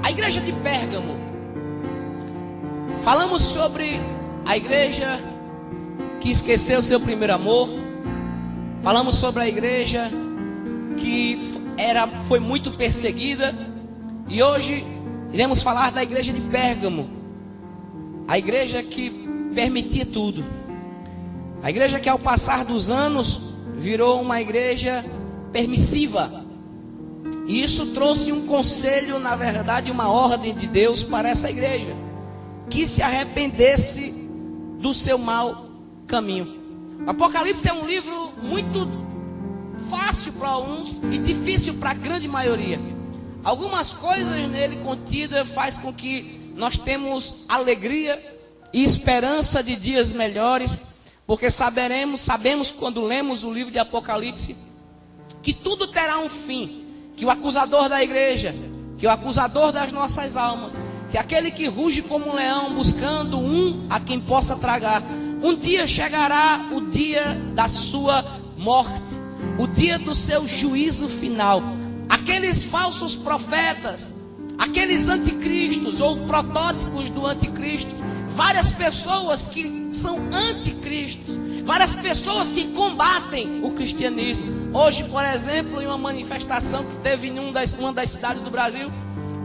A igreja de Pérgamo. Falamos sobre a igreja que esqueceu seu primeiro amor. Falamos sobre a igreja que foi muito perseguida. E hoje iremos falar da igreja de Pérgamo. A igreja que permitia tudo. A igreja que ao passar dos anos virou uma igreja permissiva. E isso trouxe um conselho, na verdade, uma ordem de Deus para essa igreja, que se arrependesse do seu mau caminho. O Apocalipse é um livro muito fácil para uns e difícil para a grande maioria. Algumas coisas nele contidas faz com que nós temos alegria e esperança de dias melhores, porque sabemos quando lemos o livro de Apocalipse que tudo terá um fim, que o acusador da igreja, que o acusador das nossas almas, que aquele que ruge como um leão buscando a quem possa tragar, um dia chegará o dia da sua morte, o dia do seu juízo final. Aqueles falsos profetas, aqueles anticristos ou protótipos do anticristo, várias pessoas que são anticristos, várias pessoas que combatem o cristianismo. Hoje, por exemplo, em uma manifestação que teve em uma das cidades do Brasil,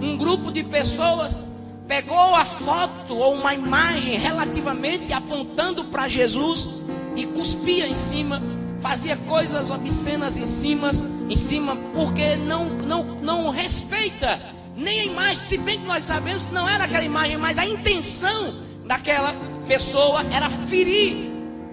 um grupo de pessoas pegou a foto ou uma imagem relativamente apontando para Jesus e cuspia em cima, fazia coisas obscenas em cima, porque não respeita nem a imagem, se bem que nós sabemos que não era aquela imagem, mas a intenção daquela pessoa era ferir,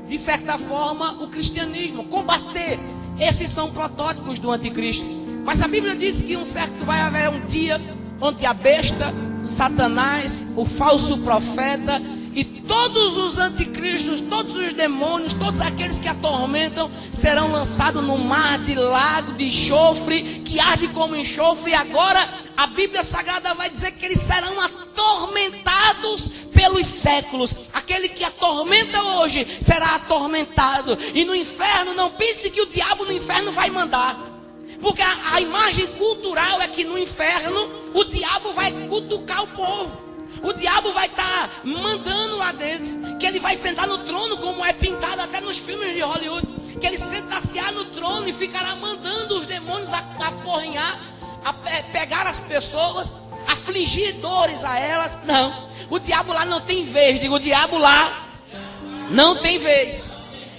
de certa forma, o cristianismo, combater. Esses são protótipos do anticristo. Mas a Bíblia diz que vai haver um dia onde a besta, Satanás, o falso profeta e todos os anticristos, todos os demônios, todos aqueles que atormentam, serão lançados no mar de lago de enxofre, que arde como enxofre. E agora a Bíblia Sagrada vai dizer que eles serão atormentados pelos séculos. Aquele que atormenta hoje será atormentado. E no inferno, não pense que o diabo no inferno vai mandar. Porque a imagem cultural é que no inferno o diabo vai cutucar o povo. O diabo vai estar mandando lá dentro, que ele vai sentar no trono, como é pintado até nos filmes de Hollywood, que ele sentar-se-á no trono e ficará mandando os demônios a aporrinhar, a pegar as pessoas, afligir dores a elas. Não, o diabo lá não tem vez. Digo, o diabo lá não tem vez.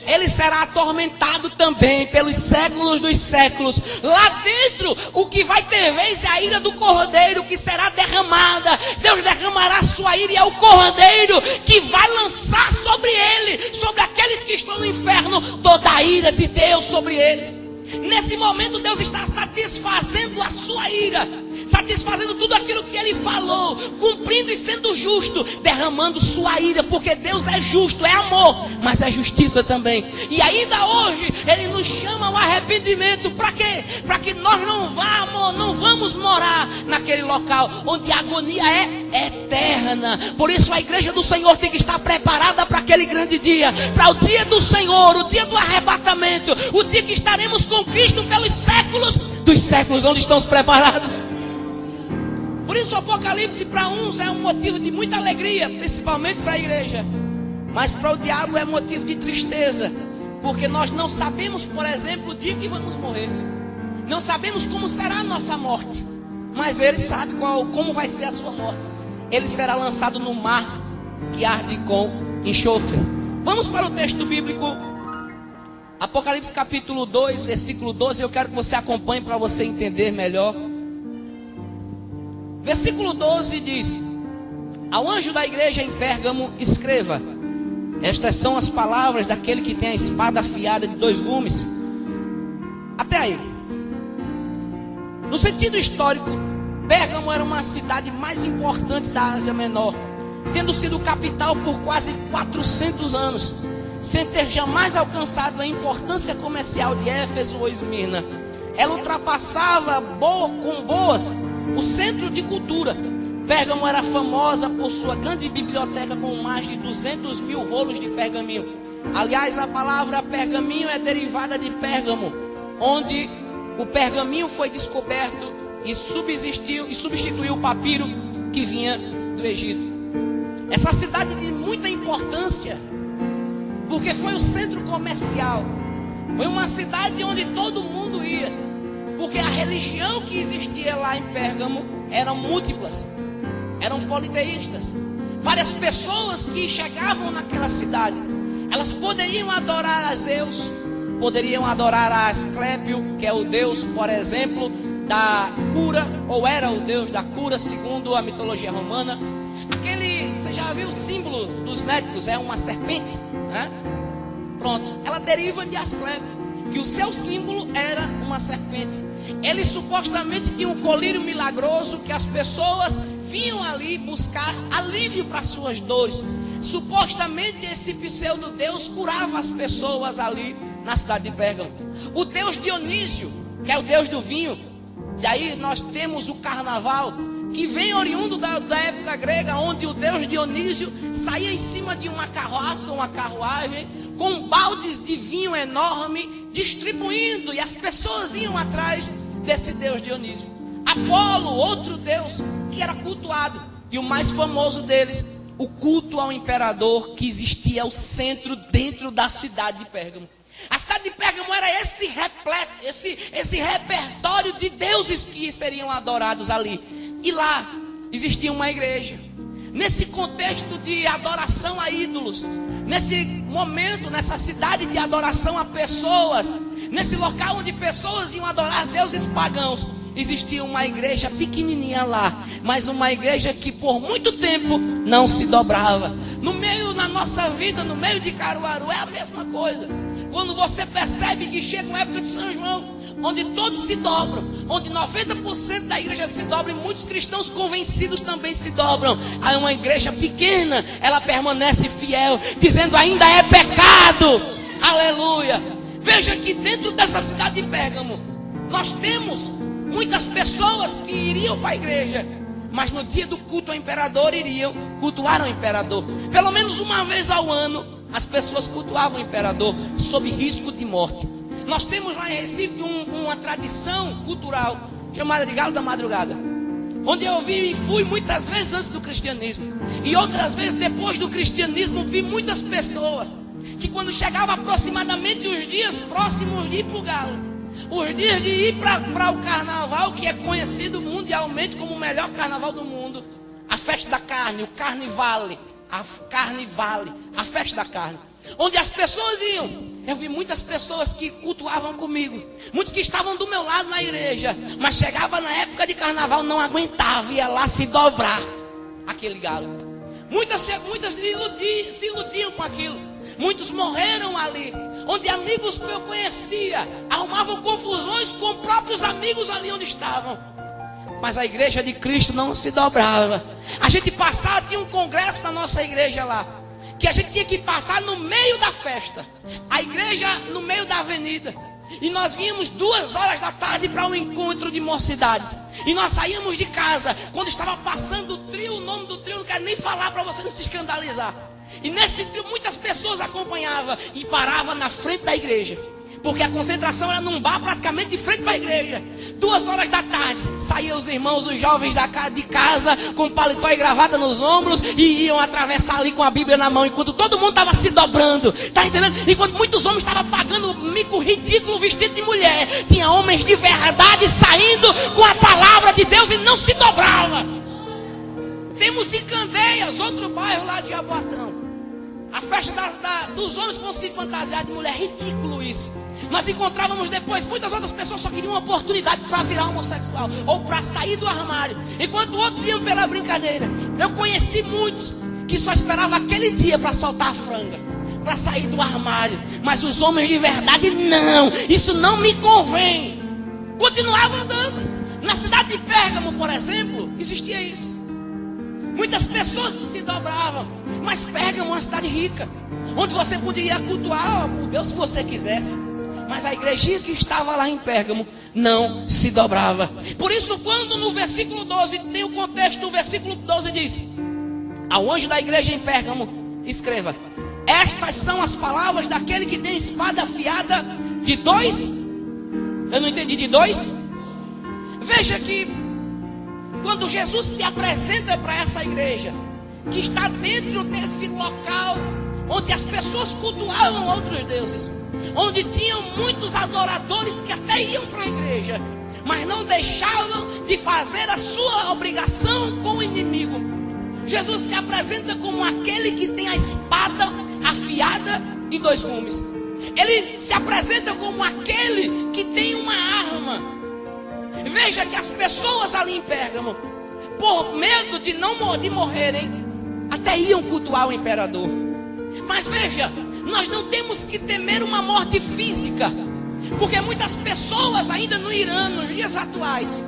Ele será atormentado também pelos séculos dos séculos. Lá dentro, o que vai ter vez é a ira do cordeiro, que será derramada. Deus derramará a sua ira, e é o cordeiro que vai lançar sobre ele, sobre aqueles que estão no inferno, toda a ira de Deus sobre eles. Nesse momento Deus está satisfazendo a sua ira, satisfazendo tudo aquilo que Ele falou, cumprindo e sendo justo, derramando sua ira, porque Deus é justo, é amor, mas é justiça também. E ainda hoje Ele nos chama ao arrependimento. Para quê? Para que nós não vamos morar naquele local onde a agonia é eterna. Por isso a igreja do Senhor tem que estar preparada para aquele grande dia, para o dia do Senhor, o dia do arrebatamento, o dia que estaremos com Cristo pelos séculos dos séculos. Onde estamos preparados? Por isso o Apocalipse para uns é um motivo de muita alegria, principalmente para a igreja, mas para o diabo é motivo de tristeza, porque nós não sabemos, por exemplo, o dia que vamos morrer. Não sabemos como será a nossa morte, mas Ele sabe como vai ser a sua morte. Ele será lançado no mar que arde com enxofre. Vamos para o texto bíblico, Apocalipse capítulo 2, versículo 12. Eu quero que você acompanhe para você entender melhor. Versículo 12 diz: ao anjo da igreja em Pérgamo escreva: estas são as palavras daquele que tem a espada afiada de 2 gumes. Até aí. No sentido histórico, Pérgamo era uma cidade mais importante da Ásia Menor, tendo sido capital por quase 400 anos, sem ter jamais alcançado a importância comercial de Éfeso ou Esmirna. Ela ultrapassava com boas o centro de cultura. Pérgamo era famosa por sua grande biblioteca com mais de 200 mil rolos de pergaminho. Aliás, a palavra pergaminho é derivada de Pérgamo, onde o pergaminho foi descoberto e substituiu o papiro que vinha do Egito. Essa cidade de muita importância, porque foi o centro comercial, foi uma cidade onde todo mundo ia, porque a religião que existia lá em Pérgamo eram múltiplas, eram politeístas. Várias pessoas que chegavam naquela cidade, elas poderiam adorar a Zeus, poderiam adorar a Asclépio, que é o deus, por exemplo, da cura, ou era o deus da cura, segundo a mitologia romana. Você já viu o símbolo dos médicos? É uma serpente, né? Pronto, ela deriva de Asclépio, que o seu símbolo era uma serpente. Ele supostamente tinha um colírio milagroso, que as pessoas vinham ali buscar alívio para suas dores. Supostamente esse pseudo-deus curava as pessoas ali na cidade de Pérgamo. O deus Dionísio, que é o deus do vinho, e aí nós temos o carnaval, que vem oriundo da época grega, onde o deus Dionísio saía em cima de uma carroça, uma carruagem, com baldes de vinho enorme, distribuindo, e as pessoas iam atrás desse deus Dionísio. Apolo, outro deus que era cultuado, e o mais famoso deles, o culto ao imperador, que existia ao centro, dentro da cidade de Pérgamo. A cidade de Pérgamo era esse repertório de deuses que seriam adorados ali. E lá existia uma igreja. Nesse contexto de adoração a ídolos, nesse momento, nessa cidade de adoração a pessoas, nesse local onde pessoas iam adorar deuses pagãos, existia uma igreja pequenininha lá, mas uma igreja que por muito tempo não se dobrava. Na nossa vida, no meio de Caruaru, é a mesma coisa. Quando você percebe que chega uma época de São João, onde todos se dobram, onde 90% da igreja se dobra, e muitos cristãos convencidos também se dobram. Aí uma igreja pequena, ela permanece fiel, dizendo: ainda é pecado, aleluia. Veja que dentro dessa cidade de Pérgamo, nós temos muitas pessoas que iriam para a igreja, mas no dia do culto ao imperador iriam cultuar o imperador. Pelo menos uma vez ao ano, as pessoas cultuavam o imperador, sob risco de morte. Nós temos lá em Recife uma tradição cultural chamada de Galo da Madrugada, onde eu vi e fui muitas vezes antes do cristianismo, e outras vezes depois do cristianismo. Vi muitas pessoas que, quando chegava aproximadamente os dias próximos de ir para o Galo, os dias de ir para o carnaval, que é conhecido mundialmente como o melhor carnaval do mundo, a festa da carne, o Carnivale, a festa da carne, onde as pessoas iam. Eu vi muitas pessoas que cultuavam comigo, muitos que estavam do meu lado na igreja, mas chegava na época de carnaval, não aguentava, ia lá se dobrar aquele galo. Muitas se iludiam com aquilo. Muitos morreram ali, onde amigos que eu conhecia arrumavam confusões com próprios amigos ali onde estavam. Mas a igreja de Cristo não se dobrava. A gente passava, tinha um congresso na nossa igreja lá, que a gente tinha que passar no meio da festa, a igreja no meio da avenida, e nós vínhamos 2 horas da tarde para um encontro de mocidades, e nós saíamos de casa quando estava passando o trio. O nome do trio não quero nem falar para você não se escandalizar. E nesse trio muitas pessoas acompanhavam e paravam na frente da igreja, porque a concentração era num bar praticamente de frente para a igreja. 2 horas da tarde, saíam os irmãos, os jovens de casa, com paletó e gravata nos ombros, e iam atravessar ali com a Bíblia na mão, enquanto todo mundo estava se dobrando, tá entendendo? Enquanto muitos homens estavam pagando mico ridículo vestido de mulher, tinha homens de verdade saindo com a palavra de Deus e não se dobrava. Temos em Candeias, outro bairro lá de Jaboatão, a festa dos homens que vão se fantasiar de mulher. Ridículo isso. Nós encontrávamos depois, muitas outras pessoas só queriam uma oportunidade para virar homossexual, ou para sair do armário, enquanto outros iam pela brincadeira. Eu conheci muitos que só esperavam aquele dia para soltar a franga, para sair do armário. Mas os homens de verdade, não, isso não me convém. Continuavam andando. Na cidade de Pérgamo, por exemplo, existia isso. Muitas pessoas se dobravam, mas Pérgamo é uma cidade rica, onde você poderia cultuar o Deus se você quisesse. Mas a igrejinha que estava lá em Pérgamo não se dobrava. Por isso, quando no versículo 12 tem o contexto, o versículo 12 diz: ao anjo da igreja em Pérgamo escreva: estas são as palavras daquele que tem espada afiada de 2. Eu não entendi, de 2 Veja que quando Jesus se apresenta para essa igreja, que está dentro desse local onde as pessoas cultuavam outros deuses, onde tinham muitos adoradores que até iam para a igreja, mas não deixavam de fazer a sua obrigação com o inimigo. Jesus se apresenta como aquele que tem a espada afiada de 2 gumes. Ele se apresenta como aquele que tem uma arma. Veja que as pessoas ali em Pérgamo, por medo de morrerem, até iam cultuar o imperador. Mas veja, nós não temos que temer uma morte física, porque muitas pessoas ainda no Irã, nos dias atuais,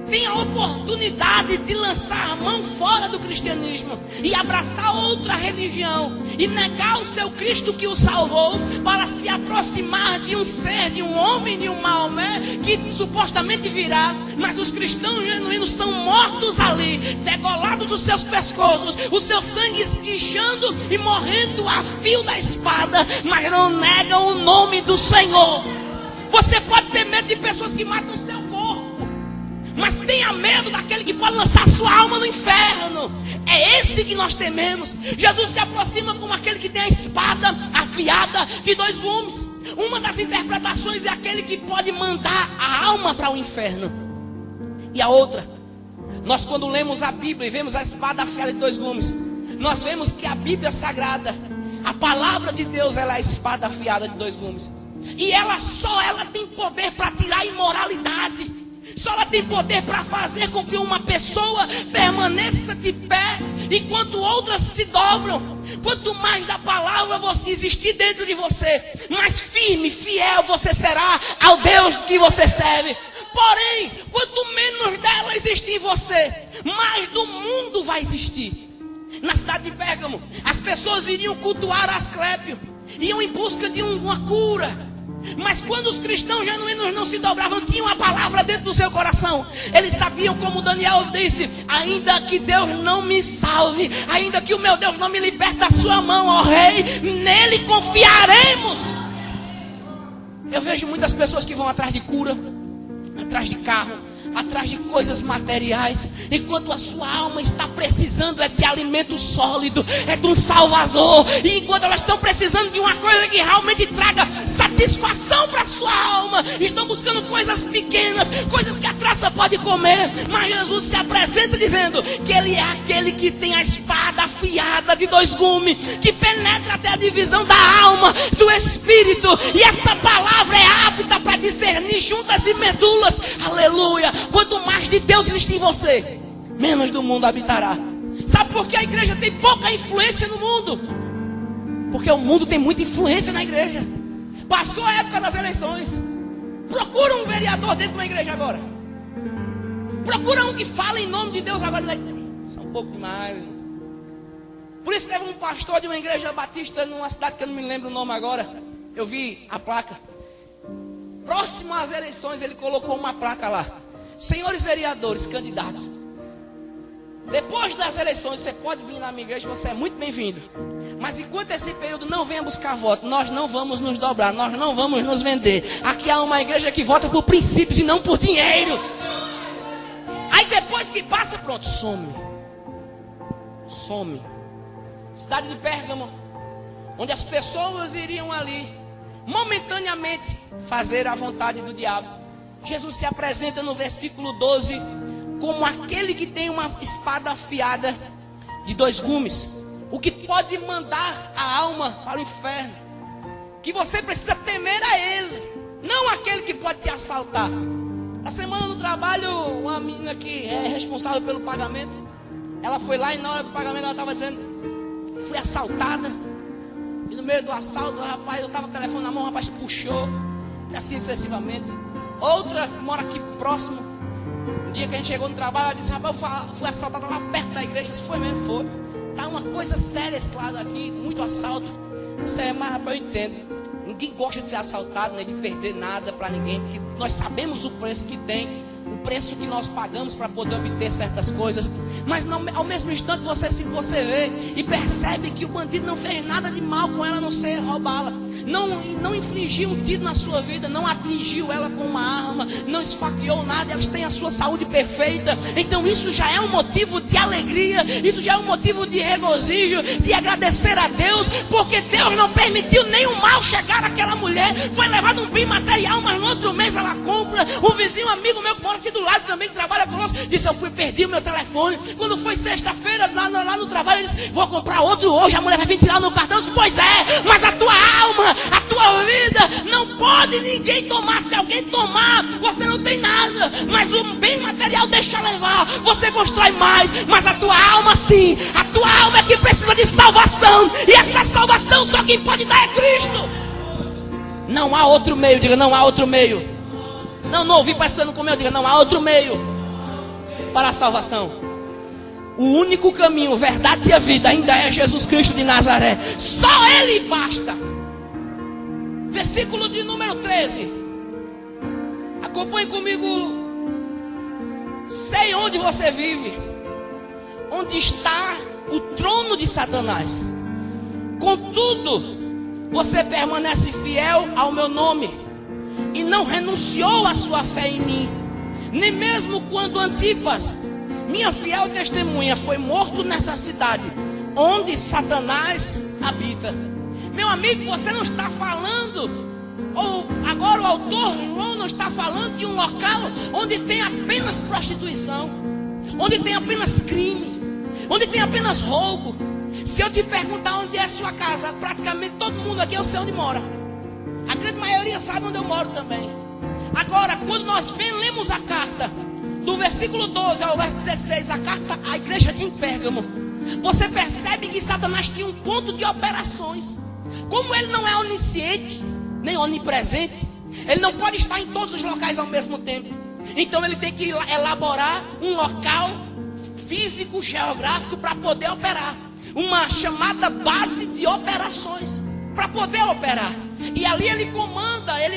têm a oportunidade de lançar a mão fora do cristianismo e abraçar outra religião e negar o seu Cristo que o salvou, para se aproximar de um ser, de um homem, de um Maomé que supostamente virá. Mas os cristãos genuínos são mortos ali, degolados os seus pescoços, o seu sangue esguichando e morrendo a fio da espada, mas não negam o nome do Senhor. Você pode ter medo de pessoas que matam o seu corpo, mas tenha medo daquele que pode lançar sua alma no inferno. É esse que nós tememos. Jesus se aproxima como aquele que tem a espada afiada de 2 gumes. Uma das interpretações é aquele que pode mandar a alma para o inferno. E a outra, nós quando lemos a Bíblia e vemos a espada afiada de 2 gumes, nós vemos que a Bíblia Sagrada, a palavra de Deus, ela é a espada afiada de 2 gumes. E ela tem poder para tirar a imoralidade. Só ela tem poder para fazer com que uma pessoa permaneça de pé, enquanto outras se dobram. Quanto mais da palavra você existir dentro de você, mais firme, fiel você será ao Deus que você serve. Porém, quanto menos dela existir em você, mais do mundo vai existir. Na cidade de Pérgamo, as pessoas iriam cultuar Asclépio, iam em busca de uma cura. Mas quando os cristãos genuínos não se dobravam, tinham a palavra dentro do seu coração. Eles sabiam, como Daniel disse: ainda que Deus não me salve, ainda que o meu Deus não me liberte da sua mão, ó rei, nele confiaremos. Eu vejo muitas pessoas que vão atrás de cura, atrás de carro, atrás de coisas materiais, enquanto a sua alma está precisando de alimento sólido, de um Salvador. E enquanto elas estão precisando de uma coisa que realmente traga satisfação para a sua alma, estão buscando coisas pequenas, coisas que a traça pode comer. Mas Jesus se apresenta dizendo que Ele é aquele que tem a espada afiada de 2 gumes, que penetra até a divisão da alma, do espírito, e essa palavra é apta para discernir juntas e medulas. Aleluia. Quanto mais de Deus existe em você, menos do mundo habitará. Sabe por que a igreja tem pouca influência no mundo? Porque o mundo tem muita influência na igreja. Passou a época das eleições. Procura um vereador dentro de uma igreja agora. Procura um que fala em nome de Deus agora. Isso é um pouco demais. Por isso teve um pastor de uma igreja batista numa cidade que eu não me lembro o nome agora. Eu vi a placa. Próximo às eleições ele colocou uma placa lá: senhores vereadores, candidatos, depois das eleições você pode vir na minha igreja, você é muito bem-vindo. Mas enquanto esse período, não venha buscar voto. Nós não vamos nos dobrar, nós não vamos nos vender. Aqui há uma igreja que vota por princípios e não por dinheiro. Aí depois que passa, pronto, some. Cidade de Pérgamo, onde as pessoas iriam ali momentaneamente fazer a vontade do diabo. Jesus se apresenta no versículo 12 como aquele que tem uma espada afiada de 2 gumes, o que pode mandar a alma para o inferno. Que você precisa temer a ele, não aquele que pode te assaltar. A semana no trabalho, uma menina que é responsável pelo pagamento, ela foi lá e na hora do pagamento ela estava dizendo: fui assaltada. E no meio do assalto, rapaz, eu estava com o telefone na mão, o rapaz puxou, e assim sucessivamente. Outra que mora aqui próximo, um dia que a gente chegou no trabalho, ela disse: rapaz, eu fui assaltada lá perto da igreja. Isso foi mesmo, foi. Tá uma coisa séria esse lado aqui, muito assalto. Isso é, mas rapaz, eu entendo. Ninguém gosta de ser assaltado, nem de perder nada para ninguém, porque nós sabemos o preço que tem, o preço que nós pagamos para poder obter certas coisas. Mas não, ao mesmo instante você vê e percebe que o bandido não fez nada de mal com ela, a não ser roubá-la. não infligiu um tiro na sua vida, não atingiu ela com uma arma, não esfaqueou nada, elas têm a sua saúde perfeita. Então isso já é um motivo de alegria, isso já é um motivo de regozijo, de agradecer a Deus, porque Deus não permitiu nenhum mal chegar àquela mulher. Foi levado um bem material, mas no outro mês ela compra. Um vizinho, amigo meu que mora aqui do lado também, que trabalha conosco, disse: eu perdi o meu telefone. Quando foi sexta-feira, lá no trabalho, ele disse: vou comprar outro hoje. A mulher vai vir tirar no cartão. Eu disse: pois é, mas a tua alma, a tua vida, não pode ninguém tomar. Se alguém tomar, você não tem nada, mas o bem material deixa levar. Você constrói mais, mas a tua alma sim. A tua alma é que precisa de salvação, e essa salvação só quem pode dar é Cristo. Não há outro meio. Diga: não há outro meio. Não ouvi passando com o meu. Diga: não há outro meio para a salvação. O único caminho, verdade e a vida ainda é Jesus Cristo de Nazaré. Só Ele basta. Versículo de número 13. Acompanhe comigo. Sei onde você vive, onde está o trono de Satanás. Contudo, você permanece fiel ao meu nome e não renunciou à sua fé em mim, nem mesmo quando Antipas, minha fiel testemunha, foi morto nessa cidade onde Satanás habita. Meu amigo, você não está falando, ou agora o autor João não está falando de um local onde tem apenas prostituição, onde tem apenas crime, onde tem apenas roubo. Se eu te perguntar onde é a sua casa, praticamente todo mundo aqui eu sei onde mora. A grande maioria sabe onde eu moro também. Agora, quando nós lemos a carta, do versículo 12 ao verso 16, a carta à igreja em Pérgamo, você percebe que Satanás tinha um ponto de operações. Como ele não é onisciente, nem onipresente, ele não pode estar em todos os locais ao mesmo tempo. Então ele tem que elaborar um local físico, geográfico, para poder operar. Uma chamada base de operações, para poder operar. E ali ele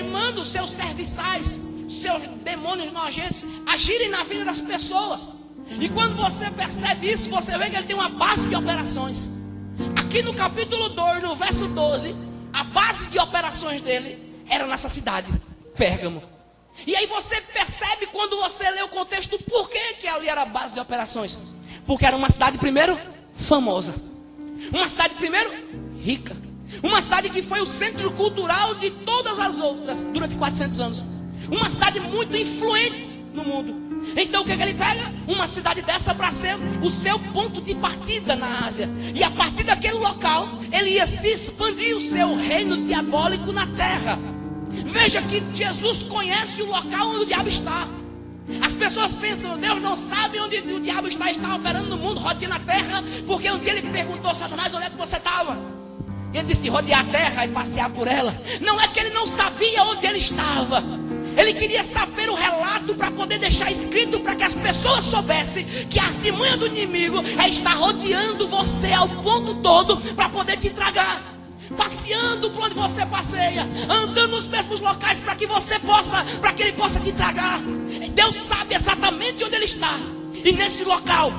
manda os seus serviçais, seus demônios nojentos agirem na vida das pessoas. E quando você percebe isso, você vê que ele tem uma base de operações. Aqui no capítulo 2, no verso 12, a base de operações dele era nessa cidade, Pérgamo. E aí você percebe, quando você lê o contexto, por que ali era a base de operações. Porque era uma cidade, primeiro, famosa. Uma cidade, primeiro, rica. Uma cidade que foi o centro cultural de todas as outras durante 400 anos. Uma cidade muito influente no mundo. Então o que ele pega? Uma cidade dessa para ser o seu ponto de partida na Ásia. E a partir daquele local, ele ia se expandir o seu reino diabólico na terra. Veja que Jesus conhece o local onde o diabo está. As pessoas pensam: Deus não sabe onde o diabo está operando no mundo, rodeando a terra. Porque um dia ele perguntou a Satanás: onde é que você estava? Ele disse: de rodear a terra e passear por ela. Não é que ele não sabia onde ele estava, ele queria saber o relato para poder deixar escrito, para que as pessoas soubessem que a artimanha do inimigo é estar rodeando você ao ponto todo para poder te tragar, passeando por onde você passeia, andando nos mesmos locais para que ele possa te tragar. Deus sabe exatamente onde ele está. E nesse local,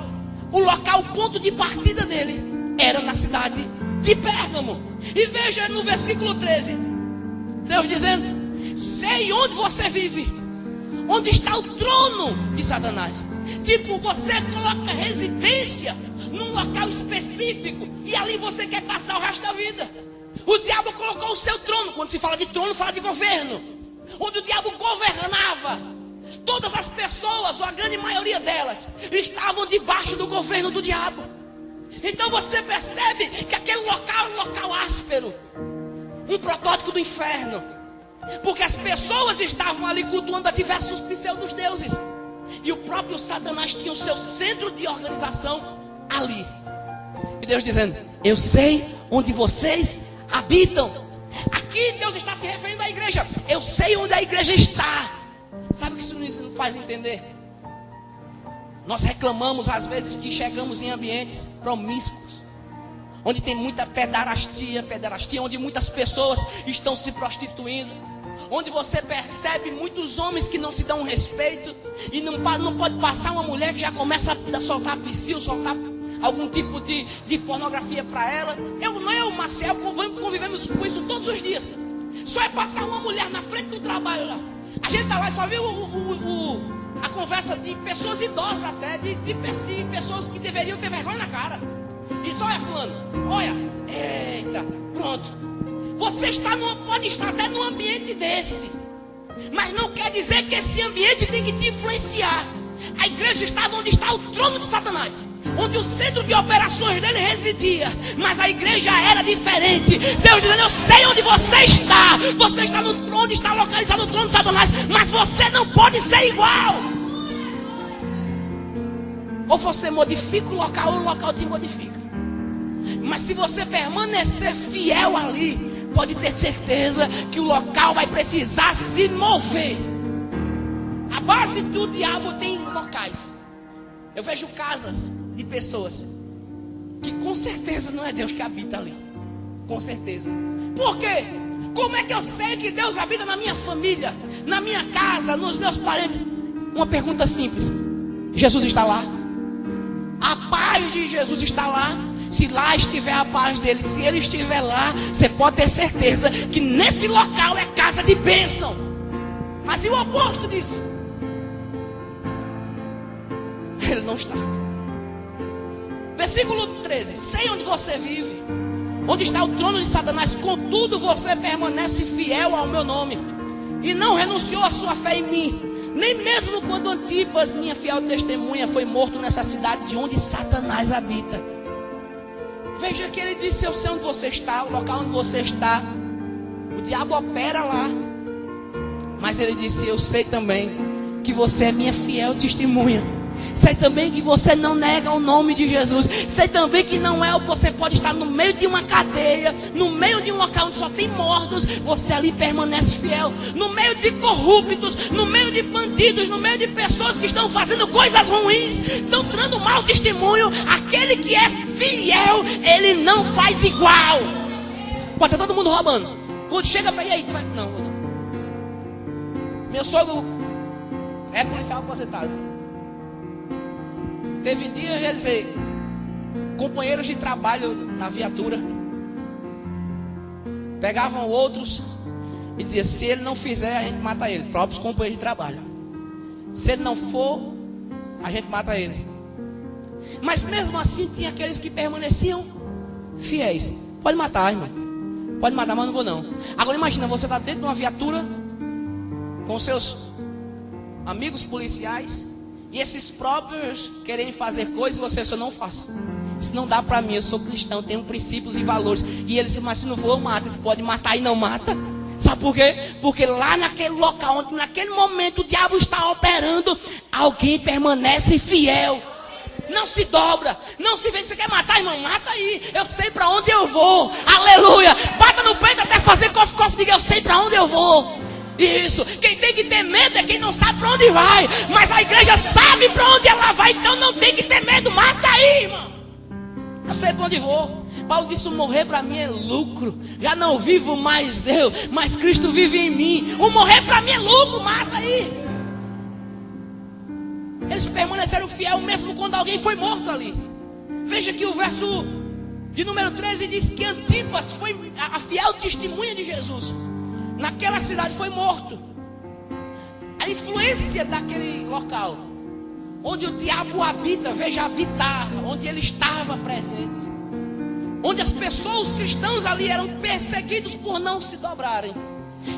o ponto de partida dele era na cidade de Pérgamo. E veja no versículo 13, Deus dizendo: sei onde você vive, onde está o trono de Satanás. Tipo, você coloca residência num local específico e ali você quer passar o resto da vida. O diabo colocou o seu trono. Quando se fala de trono, fala de governo. Onde o diabo governava, todas as pessoas, ou a grande maioria delas, estavam debaixo do governo do diabo. Então você percebe que aquele local é um local áspero, um protótipo do inferno, porque as pessoas estavam ali cultuando a diversos pseudos deuses. E o próprio Satanás tinha o seu centro de organização ali. E Deus dizendo: eu sei onde vocês habitam. Aqui Deus está se referindo à igreja. Eu sei onde a igreja está. Sabe o que isso nos faz entender? Nós reclamamos às vezes que chegamos em ambientes promíscuos, onde tem muita pederastia, onde muitas pessoas estão se prostituindo, onde você percebe muitos homens que não se dão respeito, e não pode passar uma mulher que já começa a soltar psil, soltar algum tipo de pornografia para ela. Eu, Marcel, convivemos com isso todos os dias. Só é passar uma mulher na frente do trabalho lá. A gente tá lá e só viu a conversa de pessoas idosas até, de pessoas que deveriam ter vergonha na cara. E só é fulano, olha, eita, pronto. Você pode estar até num ambiente desse, mas não quer dizer que esse ambiente tem que te influenciar. A igreja estava onde está o trono de Satanás, onde o centro de operações dele residia. Mas a igreja era diferente. Deus dizendo: eu sei onde você está. Você está onde está localizado o trono de Satanás, mas você não pode ser igual. Ou você modifica o local, ou o local te modifica. Mas se você permanecer fiel ali, pode ter certeza que o local vai precisar se mover. A base do diabo tem locais. Eu vejo casas de pessoas que com certeza não é Deus que habita ali. Com certeza. Por quê? Como é que eu sei que Deus habita na minha família, na minha casa, nos meus parentes? Uma pergunta simples: Jesus está lá? A paz de Jesus está lá? Se lá estiver a paz dele, se ele estiver lá, você pode ter certeza que nesse local é casa de bênção. Mas e o oposto disso? Ele não está. Versículo 13: sei onde você vive, onde está o trono de Satanás, contudo você permanece fiel ao meu nome, e não renunciou à sua fé em mim, nem mesmo quando Antipas, minha fiel testemunha, foi morto nessa cidade de onde Satanás habita. Veja que ele disse: eu sei onde você está, o local onde você está. O diabo opera lá. Mas ele disse: eu sei também que você é minha fiel testemunha. Sei também que você não nega o nome de Jesus. Sei também que não é o que você pode estar no meio de uma cadeia, no meio de um local onde só tem mortos, você ali permanece fiel. No meio de corruptos, no meio de bandidos, no meio de pessoas que estão fazendo coisas ruins, estão dando mau testemunho. Aquele que é fiel, ele não faz igual. Pode estar todo mundo roubando. Quando chega para aí, tu vai: não. Meu sogro é policial aposentado. Teve dias, quer dizer, companheiros de trabalho na viatura pegavam outros e diziam: se ele não fizer, a gente mata ele. Próprios companheiros de trabalho. Se ele não for, a gente mata ele. Mas mesmo assim tinha aqueles que permaneciam fiéis. Pode matar, irmão. Pode matar, mas não vou não. Agora imagina, você está dentro de uma viatura com seus amigos policiais, e esses próprios querem fazer coisas e você só: não faça. Isso não dá para mim, eu sou cristão, tenho princípios e valores. E ele disse: mas se não for, eu mato. Você pode matar e não mata. Sabe por quê? Porque lá naquele local, onde naquele momento o diabo está operando, alguém permanece fiel. Não se dobra, não se vende. Você quer matar, irmão? Mata aí. Eu sei para onde eu vou. Aleluia. Bata no peito até fazer cof-cof. Diga: eu sei para onde eu vou. Isso, quem tem que ter medo é quem não sabe para onde vai. Mas a igreja sabe para onde ela vai, então não tem que ter medo. Mata aí, irmão. Eu sei para onde vou. Paulo disse: morrer para mim é lucro. Já não vivo mais eu, mas Cristo vive em mim. O morrer para mim é lucro. Mata aí. Eles permaneceram fiel mesmo quando alguém foi morto ali. Veja que o verso de número 13 diz que Antipas foi a fiel testemunha de Jesus. Naquela cidade foi morto. A influência daquele local onde o diabo habita, veja, habitar, onde ele estava presente, onde as pessoas, os cristãos ali eram perseguidos por não se dobrarem,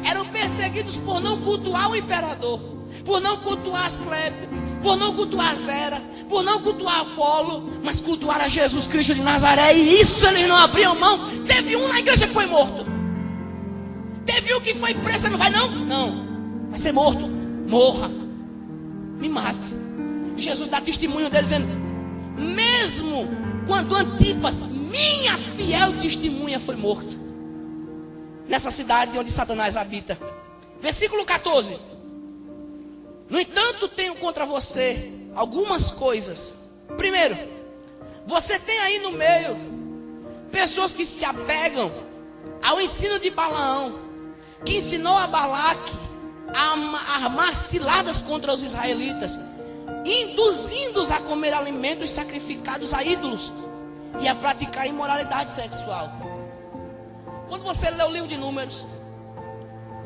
eram perseguidos por não cultuar o imperador, por não cultuar Asclepio, por não cultuar Zera, por não cultuar Apolo, mas cultuar a Jesus Cristo de Nazaré. E isso eles não abriam mão. Teve um na igreja que foi morto. Teve um que foi preso. Você não vai não? Não. Vai ser morto. Morra. Me mate. E Jesus dá testemunho dele dizendo: mesmo quando Antipas, minha fiel testemunha, foi morto nessa cidade onde Satanás habita. Versículo 14: no entanto, tenho contra você algumas coisas. Primeiro, você tem aí no meio pessoas que se apegam ao ensino de Balaão, que ensinou a Balaque a armar ciladas contra os israelitas, induzindo-os a comer alimentos sacrificados a ídolos e a praticar imoralidade sexual. Quando você lê o livro de Números,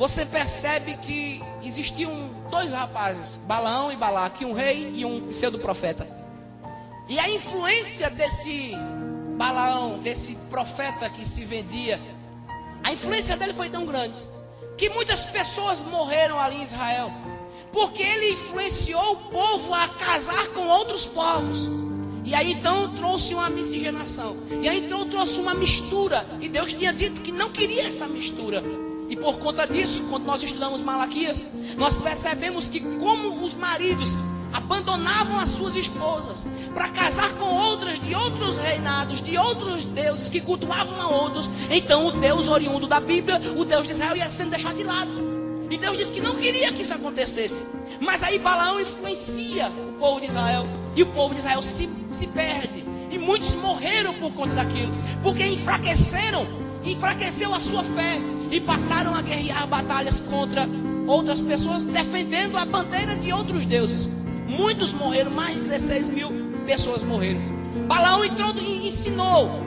você percebe que existiam dois rapazes, Balaão e Balaque, um rei e um pseudo-profeta. E a influência desse Balaão, desse profeta que se vendia, a influência dele foi tão grande que muitas pessoas morreram ali em Israel, porque ele influenciou o povo a casar com outros povos. E aí então trouxe uma miscigenação, e aí então trouxe uma mistura, e Deus tinha dito que não queria essa mistura. E por conta disso, quando nós estudamos Malaquias, nós percebemos que como os maridos abandonavam as suas esposas para casar com outras de outros reinados, de outros deuses que cultuavam a outros, então o Deus oriundo da Bíblia, o Deus de Israel, ia sendo deixado de lado. E Deus disse que não queria que isso acontecesse. Mas aí Balaão influencia o povo de Israel, e o povo de Israel se perde, e muitos morreram por conta daquilo, porque enfraqueceu a sua fé, e passaram a guerrear batalhas contra outras pessoas, defendendo a bandeira de outros deuses. Muitos morreram, mais de 16 mil pessoas morreram. Balaão entrou e ensinou,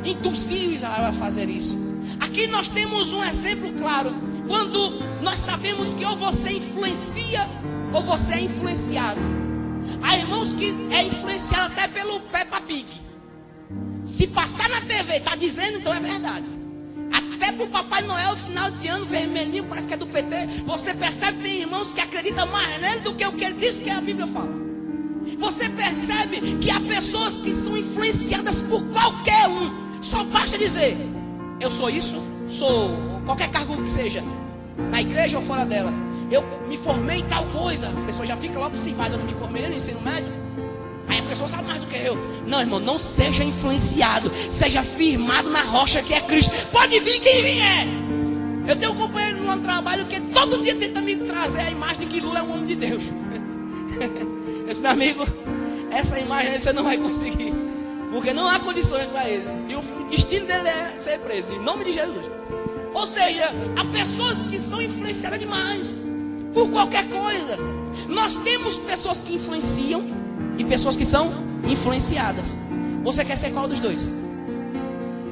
induziu Israel a fazer isso. Aqui nós temos um exemplo claro, quando nós sabemos que ou você influencia, ou você é influenciado. Há irmãos que é influenciado até pelo Peppa Pig. Se passar na TV, está dizendo, então é verdade. Até para o Papai Noel, final de ano, vermelhinho, parece que é do PT. Você percebe que tem irmãos que acreditam mais nele do que o que ele diz que a Bíblia fala. Você percebe que há pessoas que são influenciadas por qualquer um. Só basta dizer, eu sou isso, sou qualquer cargo que seja, na igreja ou fora dela. Eu me formei em tal coisa. A pessoa já fica logo cismada, eu não me formei no ensino médio. Aí a pessoa sabe mais do que eu. Não, irmão, não seja influenciado. Seja firmado na rocha que é Cristo. Pode vir quem vier. Eu tenho um companheiro no trabalho que todo dia tenta me trazer a imagem de que Lula é um homem de Deus. Esse meu amigo, essa imagem você não vai conseguir, porque não há condições para ele. E o destino dele é ser preso, em nome de Jesus. Ou seja, há pessoas que são influenciadas demais por qualquer coisa. Nós temos pessoas que influenciam e pessoas que são influenciadas. Você quer ser qual dos dois?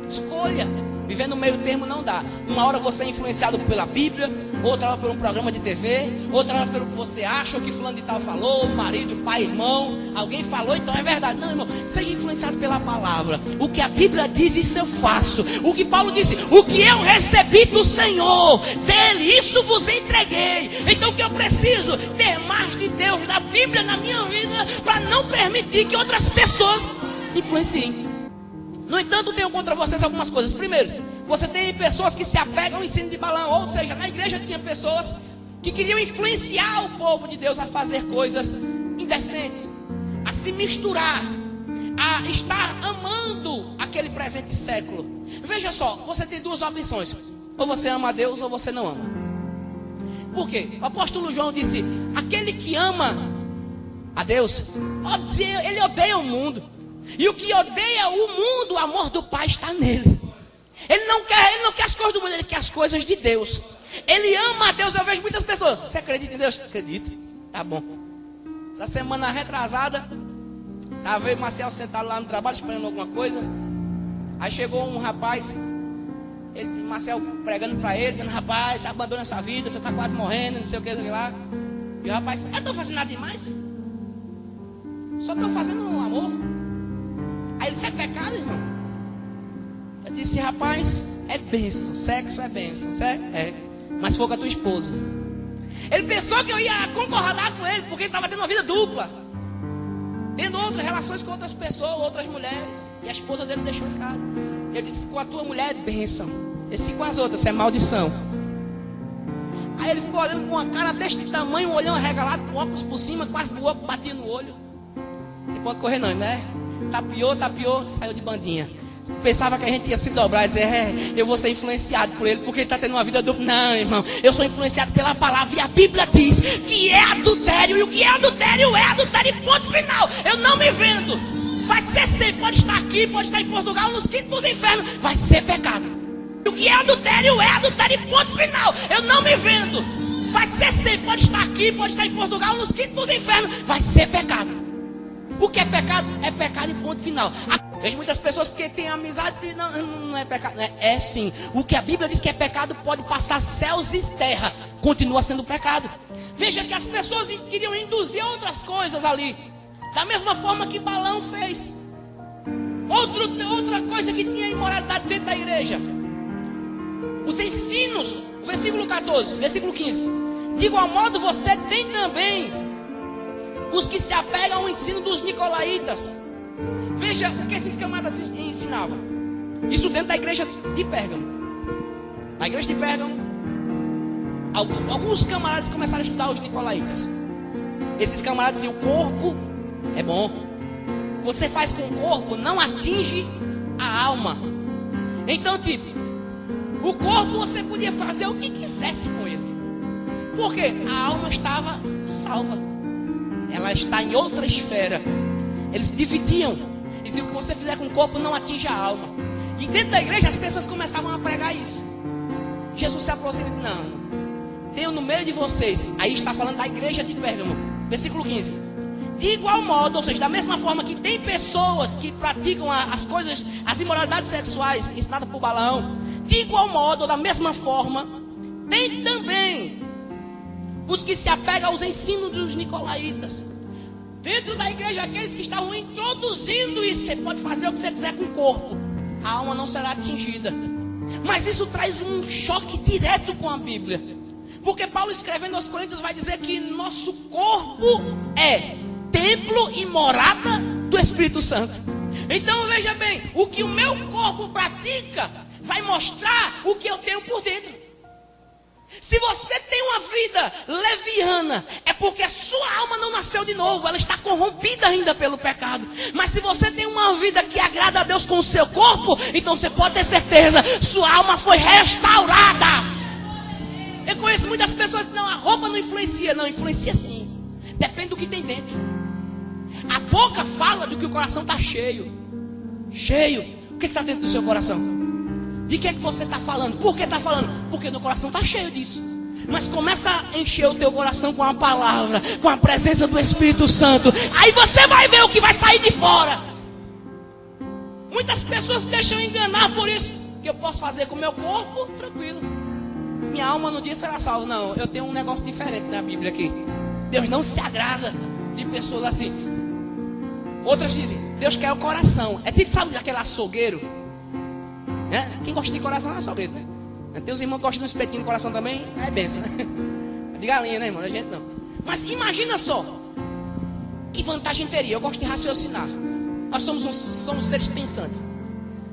Escolha. Viver no meio termo não dá. Uma hora você é influenciado pela Bíblia, outra hora por um programa de TV, outra hora pelo que você acha, ou que fulano de tal falou, marido, pai, irmão, alguém falou, então é verdade. Não, irmão, seja influenciado pela palavra. O que a Bíblia diz, isso eu faço. O que Paulo disse, o que eu recebi do Senhor, dele, isso vos entreguei. Então o que eu preciso? Ter mais de Deus, da Bíblia na minha vida, para não permitir que outras pessoas influenciem. No entanto, tenho contra vocês algumas coisas. Primeiro, você tem pessoas que se apegam ao ensino de Balaão. Ou seja, na igreja tinha pessoas que queriam influenciar o povo de Deus a fazer coisas indecentes, a se misturar, a estar amando aquele presente século. Veja só, você tem duas opções: ou você ama a Deus ou você não ama. Por quê? O apóstolo João disse, aquele que ama a Deus, ele odeia o mundo. E o que odeia o mundo, o amor do Pai está nele. Ele não quer as coisas do mundo, ele quer as coisas de Deus. Ele ama a Deus. Eu vejo muitas pessoas, você acredita em Deus? Acredito. Tá bom. Essa semana retrasada, estava eu e Marcel sentado lá no trabalho, esperando alguma coisa. Aí chegou um rapaz, Marcel pregando para ele, dizendo, rapaz, abandona essa vida, você está quase morrendo, não sei o que lá. E o rapaz, eu estou fazendo nada demais, só estou fazendo um amor. Aí ele disse, é pecado, irmão? Eu disse, rapaz, é bênção, sexo é bênção, é, mas foi com a tua esposa. Ele pensou que eu ia concordar com ele, porque ele estava tendo uma vida dupla, tendo outras relações com outras pessoas, outras mulheres, e a esposa dele deixou em casa. Eu disse, com a tua mulher é bênção, esse com as outras é maldição. Aí ele ficou olhando com uma cara deste tamanho, um olhão arregalado, com óculos por cima, quase o óculos batia no olho. Não pode correr não, né? Tapiou, saiu de bandinha. Pensava que a gente ia se dobrar e dizer, eu vou ser influenciado por ele, porque ele está tendo uma vida dupla. Não, irmão, eu sou influenciado pela palavra. E a Bíblia diz que é adultério. E o que é adultério, ponto final. Eu não me vendo. Vai ser sempre, pode estar aqui, pode estar em Portugal, nos quintos dos infernos, vai ser pecado. E o que é adultério, ponto final. Eu não me vendo. Vai ser sempre, pode estar aqui, pode estar em Portugal, nos quintos dos infernos, vai ser pecado. O que é pecado? É pecado e ponto final. Vejo muitas pessoas porque tem amizade e não é pecado. É sim. O que a Bíblia diz que é pecado pode passar céus e terra, continua sendo pecado. Veja que as pessoas queriam induzir outras coisas ali, da mesma forma que Balaão fez. Outra coisa que tinha imoralidade dentro da igreja, os ensinos. Versículo 14, versículo 15. De igual modo você tem também os que se apegam ao ensino dos nicolaítas. Veja o que esses camaradas ensinavam. Isso dentro da igreja de Pérgamo. Na igreja de Pérgamo, alguns camaradas começaram a estudar os nicolaítas. Esses camaradas diziam: o corpo é bom. O que você faz com o corpo não atinge a alma. Então, tipo, o corpo você podia fazer o que quisesse com ele, porque a alma estava salva. Ela está em outra esfera. Eles dividiam. Diziam: o que você fizer com o corpo não atinge a alma. E dentro da igreja as pessoas começavam a pregar isso. Jesus se aproxima e diz: não, tenho no meio de vocês. Aí está falando da igreja de Pérgamo. Versículo 15. De igual modo, ou seja, da mesma forma que tem pessoas que praticam as coisas, as imoralidades sexuais ensinadas por Balaão, de igual modo, ou da mesma forma, tem também os que se apegam aos ensinos dos nicolaítas. Dentro da igreja, aqueles que estavam introduzindo isso: você pode fazer o que você quiser com o corpo, a alma não será atingida. Mas isso traz um choque direto com a Bíblia, porque Paulo, escrevendo aos Coríntios, vai dizer que nosso corpo é templo e morada do Espírito Santo. Então veja bem, o que o meu corpo pratica vai mostrar o que eu tenho por dentro. Se você tem uma vida leviana, é porque a sua alma não nasceu de novo, ela está corrompida ainda pelo pecado. Mas se você tem uma vida que agrada a Deus com o seu corpo, então você pode ter certeza, sua alma foi restaurada. Eu conheço muitas pessoas que dizem: não, a roupa não influencia. Não, influencia sim, depende do que tem dentro. A boca fala do que o coração está cheio. Cheio. O que está dentro do seu coração? De que é que você está falando? Por que está falando? Porque no coração está cheio disso. Mas começa a encher o teu coração com a palavra, com a presença do Espírito Santo. Aí você vai ver o que vai sair de fora. Muitas pessoas deixam enganar por isso. Que eu posso fazer com o meu corpo, tranquilo. Minha alma no dia será salva. Não, eu tenho um negócio diferente na Bíblia aqui. Deus não se agrada de pessoas assim. Outras dizem: Deus quer o coração. É tipo, sabe, aquele açougueiro, né? Quem gosta de coração é açougueiro, né? Tem os irmãos que gostam de um espetinho no coração também. É benção, né? De galinha, né, irmão? A gente não. Mas imagina só, que vantagem teria? Eu gosto de raciocinar. Nós somos seres pensantes.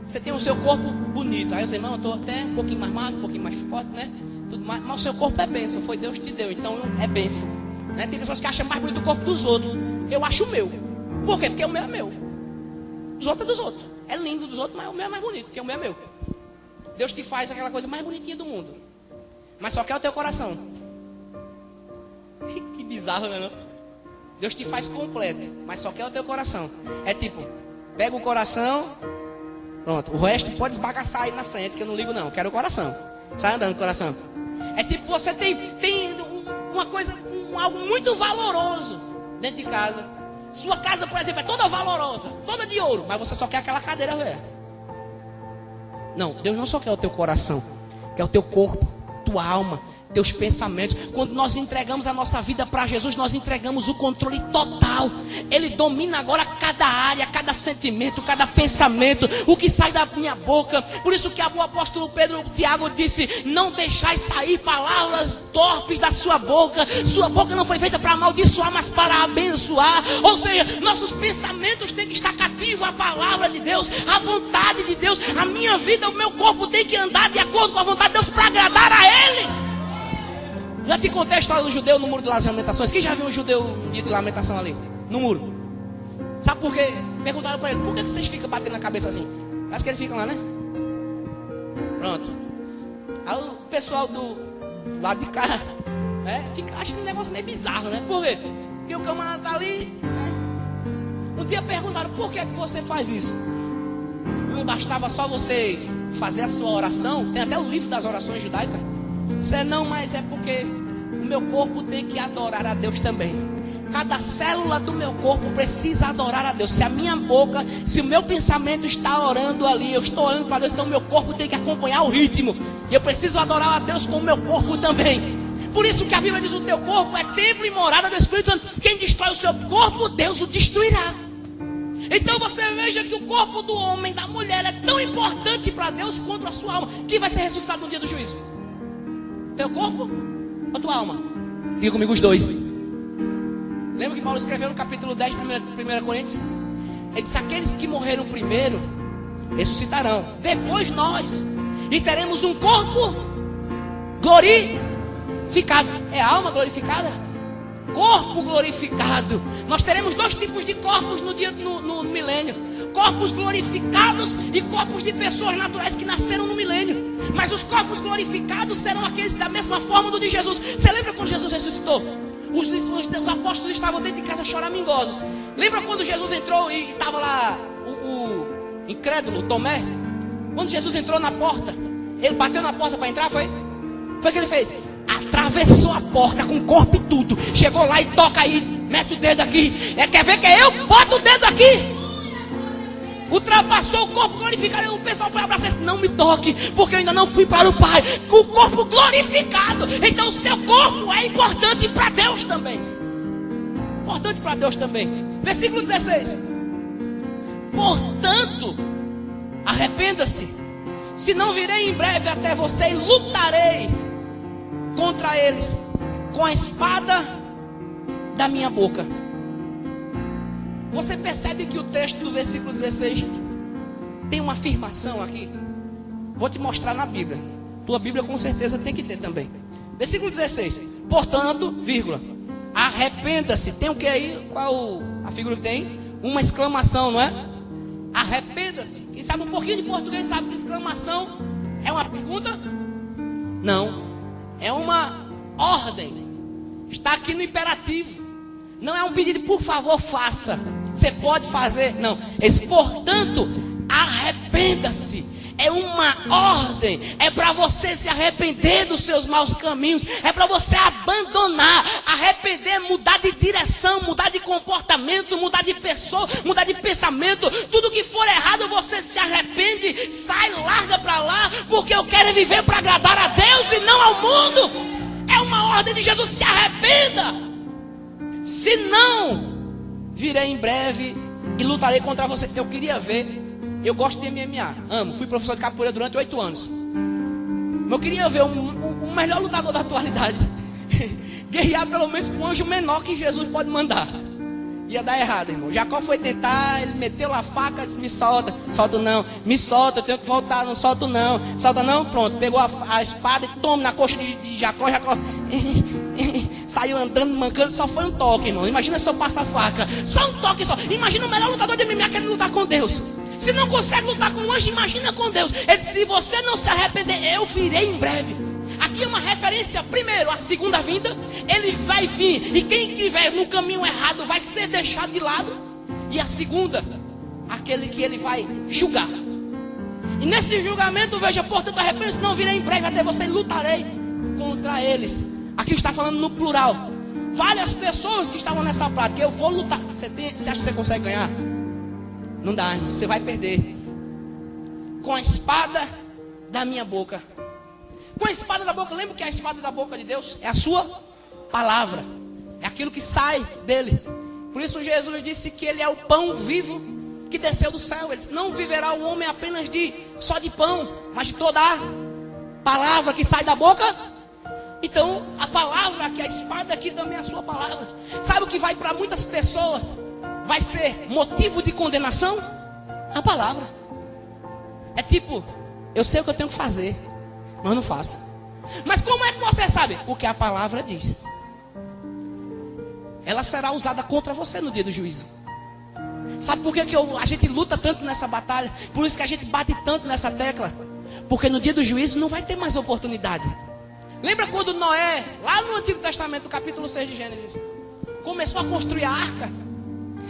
Você tem o seu corpo bonito. Aí os irmãos: eu estou até um pouquinho mais magro, um pouquinho mais forte, né? Tudo mais. Mas o seu corpo é bênção. Foi Deus que te deu, então é bênção, né? Tem pessoas que acham mais bonito o corpo dos outros. Eu acho o meu. Por quê? Porque o meu é meu. Os outros é dos outros. É lindo dos outros, mas o meu é mais bonito, porque o meu é meu. Deus te faz aquela coisa mais bonitinha do mundo, mas só quer o teu coração. Que bizarro, né, não? Deus te faz completo, mas só quer o teu coração. É tipo, pega o coração, pronto, o resto pode esbagaçar aí na frente, que eu não ligo não, eu quero o coração. Sai andando com o coração. É tipo, você tem uma coisa, algo muito valoroso dentro de casa. Sua casa, por exemplo, é toda valorosa, toda de ouro, mas você só quer aquela cadeira velha. Não, Deus não só quer o teu coração, quer o teu corpo, tua alma, teus pensamentos. Quando nós entregamos a nossa vida para Jesus, nós entregamos o controle total. Ele domina agora cada área, cada sentimento, cada pensamento, o que sai da minha boca. Por isso que o apóstolo Tiago disse: não deixais sair palavras torpes da sua boca. Sua boca não foi feita para amaldiçoar, mas para abençoar. Ou seja, nossos pensamentos têm que estar cativos à palavra de Deus, à vontade de Deus. A minha vida, o meu corpo tem que andar de acordo com a vontade de Deus para agradar a Ele. Já te contei a história do judeu no muro das lamentações. Quem já viu um judeu um dia de lamentação ali? No muro. Sabe por quê? Perguntaram para ele: por que vocês ficam batendo na cabeça assim? Parece que eles ficam lá, né? Pronto. Aí o pessoal do lado de cá, né, fica achando um negócio meio bizarro, né? Por quê? Porque o camarada está ali, né? Um dia perguntaram: por que é que você faz isso? Não bastava só você fazer a sua oração? Tem até o livro das orações judaicas. Não, mas é porque o meu corpo tem que adorar a Deus também. Cada célula do meu corpo precisa adorar a Deus. Se a minha boca, se o meu pensamento está orando ali, eu estou orando para Deus, então o meu corpo tem que acompanhar o ritmo. E eu preciso adorar a Deus com o meu corpo também. Por isso que a Bíblia diz: o teu corpo é templo e morada do Espírito Santo. Quem destrói o seu corpo, Deus o destruirá. Então você veja que o corpo do homem, da mulher, é tão importante para Deus quanto a sua alma. Quem vai ser ressuscitado no dia do juízo? Teu corpo ou tua alma? Diga comigo os dois. Lembra que Paulo escreveu no capítulo 10, 1 Coríntios? Ele disse: aqueles que morreram primeiro ressuscitarão, depois nós, e teremos um corpo glorificado. É a alma glorificada? Corpo glorificado. Nós teremos dois tipos de corpos no milênio: corpos glorificados e corpos de pessoas naturais que nasceram no milênio. Mas os corpos glorificados serão aqueles da mesma forma do de Jesus. Você lembra quando Jesus ressuscitou? Os apóstolos estavam dentro de casa choramingosos. Lembra quando Jesus entrou e estava lá o incrédulo, o Tomé? Quando Jesus entrou na porta, ele bateu na porta para entrar, foi o que ele fez? Atravessou a porta com o corpo e tudo. Chegou lá e toca aí, mete o dedo aqui. Quer ver que é eu? Bota o dedo aqui. Ultrapassou o corpo glorificado. O pessoal foi abraçar e disse: não me toque, porque eu ainda não fui para o Pai. Com o corpo glorificado. Então o seu corpo é importante para Deus também. Importante para Deus também. Versículo 16. Portanto, arrependa-se, se não virei em breve até você e lutarei contra eles com a espada da minha boca. Você percebe que o texto do versículo 16 tem uma afirmação aqui? Vou te mostrar na Bíblia. Tua Bíblia com certeza tem que ter também. Versículo 16. Portanto, vírgula, arrependa-se. Tem o que aí? Qual a figura que tem? Uma exclamação, não é? Arrependa-se. Quem sabe um pouquinho de português sabe que exclamação é uma pergunta? Não. É uma ordem. Está aqui no imperativo. Não é um pedido: por favor, faça. Você pode fazer. Não. Portanto, arrependa-se. É uma ordem. É para você se arrepender dos seus maus caminhos. É para você abandonar. Arrepender, mudar de direção, mudar de comportamento, mudar de pessoa, mudar de pensamento. Tudo que for errado, você se arrepende. Sai, larga para lá. Porque eu quero viver para agradar a Deus e não ao mundo. É uma ordem de Jesus: se arrependa. Se não, virei em breve e lutarei contra você. Eu queria ver. Eu gosto de MMA, amo. Fui professor de capoeira durante 8 anos. Eu queria ver o melhor lutador da atualidade guerrear pelo menos com um anjo menor que Jesus pode mandar. Ia dar errado, irmão. Jacó foi tentar, ele meteu a faca, disse: me solta. Solta não, me solta, eu tenho que voltar. Não solto não, solta não, pronto. Pegou a espada e toma na coxa de Jacó. Jacó saiu andando, mancando. Só foi um toque, irmão. Imagina se eu passo a faca. Só um toque só. Imagina o melhor lutador de MMA querendo lutar com Deus. Se não consegue lutar com o anjo, imagina com Deus. Ele disse: se você não se arrepender, eu virei em breve. Aqui é uma referência, primeiro, à segunda vinda. Ele vai vir, e quem estiver no caminho errado vai ser deixado de lado. E a segunda, aquele que ele vai julgar. E nesse julgamento, veja: portanto, arrependa-se, não virei em breve até você e lutarei contra eles. Aqui está falando no plural. Várias pessoas que estavam nessa prática. Eu vou lutar. Você acha que você consegue ganhar? Não dá, irmão. Você vai perder. Com a espada da minha boca. Com a espada da boca. Lembra que a espada da boca de Deus é a sua palavra. É aquilo que sai dele. Por isso Jesus disse que ele é o pão vivo que desceu do céu. Ele disse: não viverá o homem apenas só de pão, mas de toda a palavra que sai da boca. Então a palavra, que a espada aqui também é a sua palavra. Sabe o que vai para muitas pessoas vai ser motivo de condenação? A palavra. É tipo: eu sei o que eu tenho que fazer, mas não faço. Mas como é que você sabe? Porque a palavra diz. Ela será usada contra você no dia do juízo. Sabe por que a gente luta tanto nessa batalha? Por isso que a gente bate tanto nessa tecla. Porque no dia do juízo não vai ter mais oportunidade. Lembra quando Noé, lá no Antigo Testamento, no capítulo 6 de Gênesis, começou a construir a arca?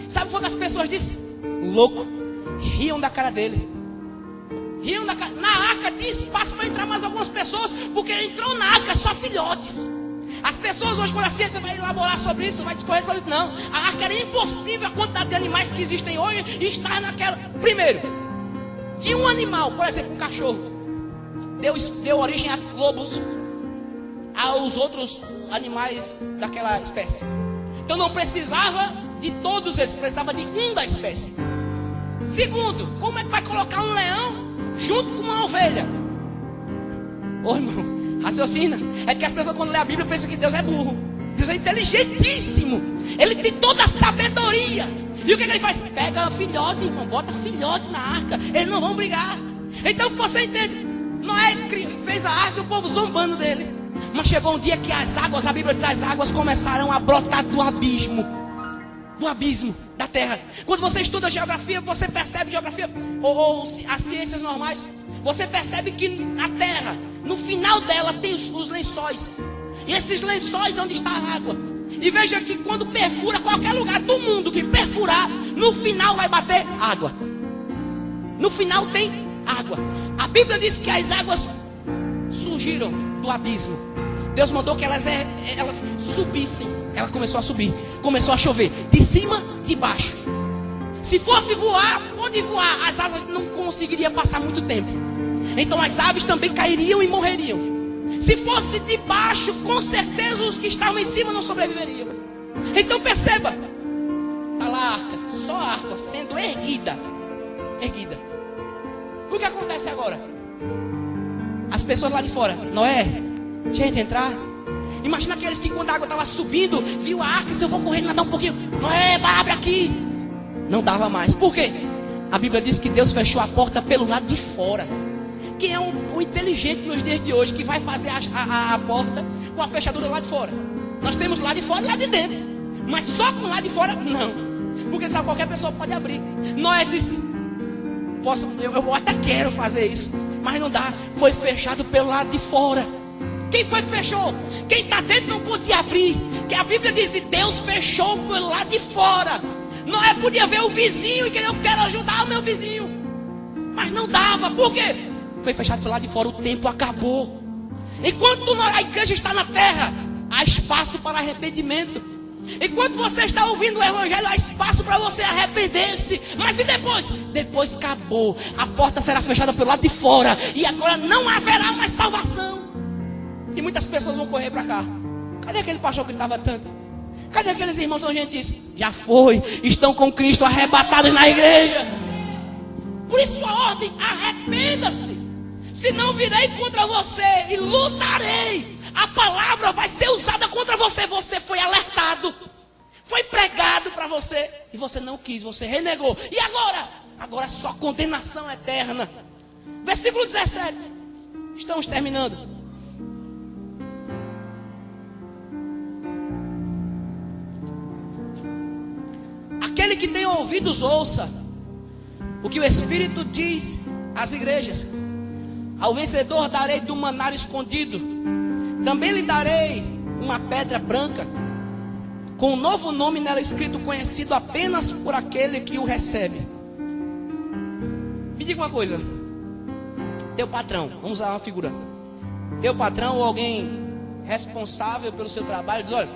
Sabe o que as pessoas disseram? Louco. Riam da cara dele. Riam da cara. Na arca tinha espaço para entrar mais algumas pessoas, porque entrou na arca só filhotes. As pessoas hoje, quando a ciência vai elaborar sobre isso, vai discorrer sobre isso, não. A arca era impossível, a quantidade de animais que existem hoje e estar naquela. Primeiro, que um animal, por exemplo, um cachorro, deu origem a lobos, aos outros animais daquela espécie. Então não precisava de todos eles, precisava de um da espécie. Segundo, como é que vai colocar um leão junto com uma ovelha? Ô irmão, raciocina. É porque as pessoas quando lê a Bíblia pensam que Deus é burro. Deus é inteligentíssimo. Ele tem toda a sabedoria. E o que ele faz? Pega filhote, irmão, bota filhote na arca. Eles não vão brigar. Então você entende? Noé fez a arca e o povo zombando dele. Mas chegou um dia que as águas, a Bíblia diz, as águas começaram a brotar do abismo. Do abismo da terra. Quando você estuda geografia, você percebe geografia ou as ciências normais, você percebe que na terra, no final dela tem os lençóis. E esses lençóis onde está a água. E veja que quando perfura qualquer lugar do mundo que perfurar, no final vai bater água. No final tem água. A Bíblia diz que as águas surgiram do abismo. Deus mandou que elas subissem. Ela começou a subir. Começou a chover. De cima, de baixo. Se fosse voar, pode voar. As asas não conseguiriam passar muito tempo. Então as aves também cairiam e morreriam. Se fosse de baixo, com certeza os que estavam em cima não sobreviveriam. Então perceba. Está lá a arca. Só a arca sendo erguida. Erguida. O que acontece agora? As pessoas lá de fora. Noé, gente, entrar. Imagina aqueles que quando a água estava subindo, viu a arca, se eu vou correr nadar um pouquinho, Noé, abre aqui. Não dava mais. Por quê? A Bíblia diz que Deus fechou a porta pelo lado de fora. Quem é o inteligente nos dias de hoje que vai fazer a porta com a fechadura lá de fora? Nós temos lá de fora e lá de dentro. Mas só com lá de fora, não. Porque sabe, qualquer pessoa pode abrir. Noé disse, eu até quero fazer isso, mas não dá. Foi fechado pelo lado de fora. Quem foi que fechou? Quem está dentro não podia abrir. Que a Bíblia diz que Deus fechou pelo lado de fora. Noé podia ver o vizinho e querer, eu quero ajudar o meu vizinho. Mas não dava. Por quê? Foi fechado pelo lado de fora. O tempo acabou. Enquanto a igreja está na terra, há espaço para arrependimento. Enquanto você está ouvindo o evangelho, há espaço para você arrepender-se. Mas e depois? Depois acabou. A porta será fechada pelo lado de fora. E agora não haverá mais salvação. E muitas pessoas vão correr para cá. Cadê aquele pastor que estava tanto? Cadê aqueles irmãos que a gente disse? Já foi, estão com Cristo arrebatados na igreja. Por isso a ordem, arrependa-se. Senão virei contra você e lutarei. A palavra vai ser usada contra você. Você foi alertado. Foi pregado para você. E você não quis, você renegou. E agora? Agora é só condenação eterna. Versículo 17. Estamos terminando. Aquele que tem ouvidos, ouça o que o Espírito diz às igrejas. Ao vencedor darei do maná escondido. Também lhe darei uma pedra branca, com um novo nome nela escrito, conhecido apenas por aquele que o recebe. Me diga uma coisa. Teu patrão, vamos usar uma figura. Teu patrão ou alguém responsável pelo seu trabalho diz, olha,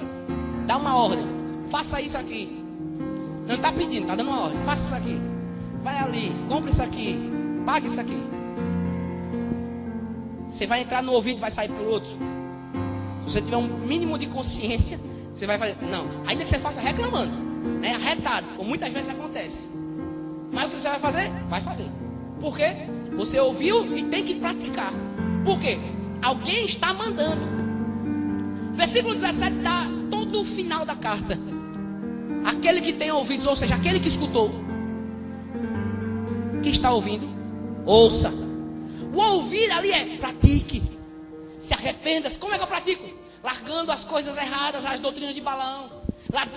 dá uma ordem, faça isso aqui. Não está pedindo, está dando uma ordem. Faça isso aqui. Vai ali, compre isso aqui, pague isso aqui. Você vai entrar no ouvido e vai sair por outro. Se você tiver um mínimo de consciência, você vai fazer. Não, ainda que você faça reclamando, né? Arretado, como muitas vezes acontece. Mas o que você vai fazer? Vai fazer. Por quê? Você ouviu e tem que praticar. Por quê? Alguém está mandando. Versículo 17 dá todo o final da carta. Aquele que tem ouvidos, ou seja, aquele que escutou. Quem está ouvindo? Ouça. O ouvir ali é pratique. Se arrependa-se. Como é que eu pratico? Largando as coisas erradas, as doutrinas de Balaão.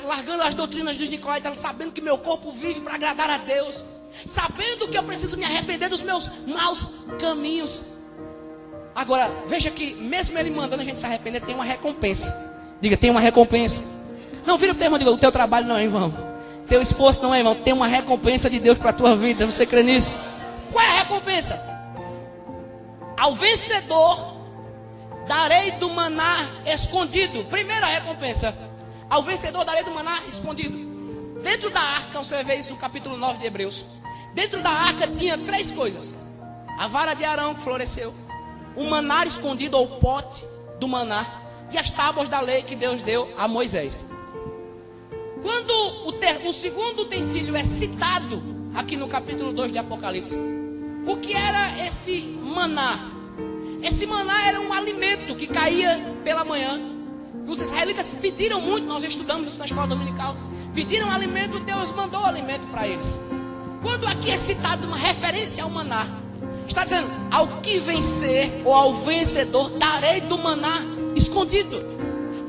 Largando as doutrinas dos Nicolaítas, sabendo que meu corpo vive para agradar a Deus. Sabendo que eu preciso me arrepender dos meus maus caminhos. Agora, veja que mesmo ele mandando a gente se arrepender, tem uma recompensa. Diga, tem uma recompensa. Não, vira para o teu irmão, diga, o teu trabalho não é em vão. Teu esforço não é em vão. Tem uma recompensa de Deus para a tua vida. Você crê nisso? Qual é a recompensa? Ao vencedor darei do maná escondido. Primeira recompensa, ao vencedor darei do maná escondido. Dentro da arca, você vê isso no capítulo 9 de Hebreus. Dentro da arca tinha 3 coisas: a vara de Arão que floresceu, o maná escondido, ou o pote do maná, e as tábuas da lei que Deus deu a Moisés. Quando o segundo utensílio é citado aqui no capítulo 2 de Apocalipse, o que era esse maná? Esse maná era um alimento que caía pela manhã. Os israelitas pediram muito, nós estudamos isso na escola dominical. Pediram alimento, Deus mandou alimento para eles. Quando aqui é citado uma referência ao maná, está dizendo: ao que vencer, ou ao vencedor, darei do maná escondido.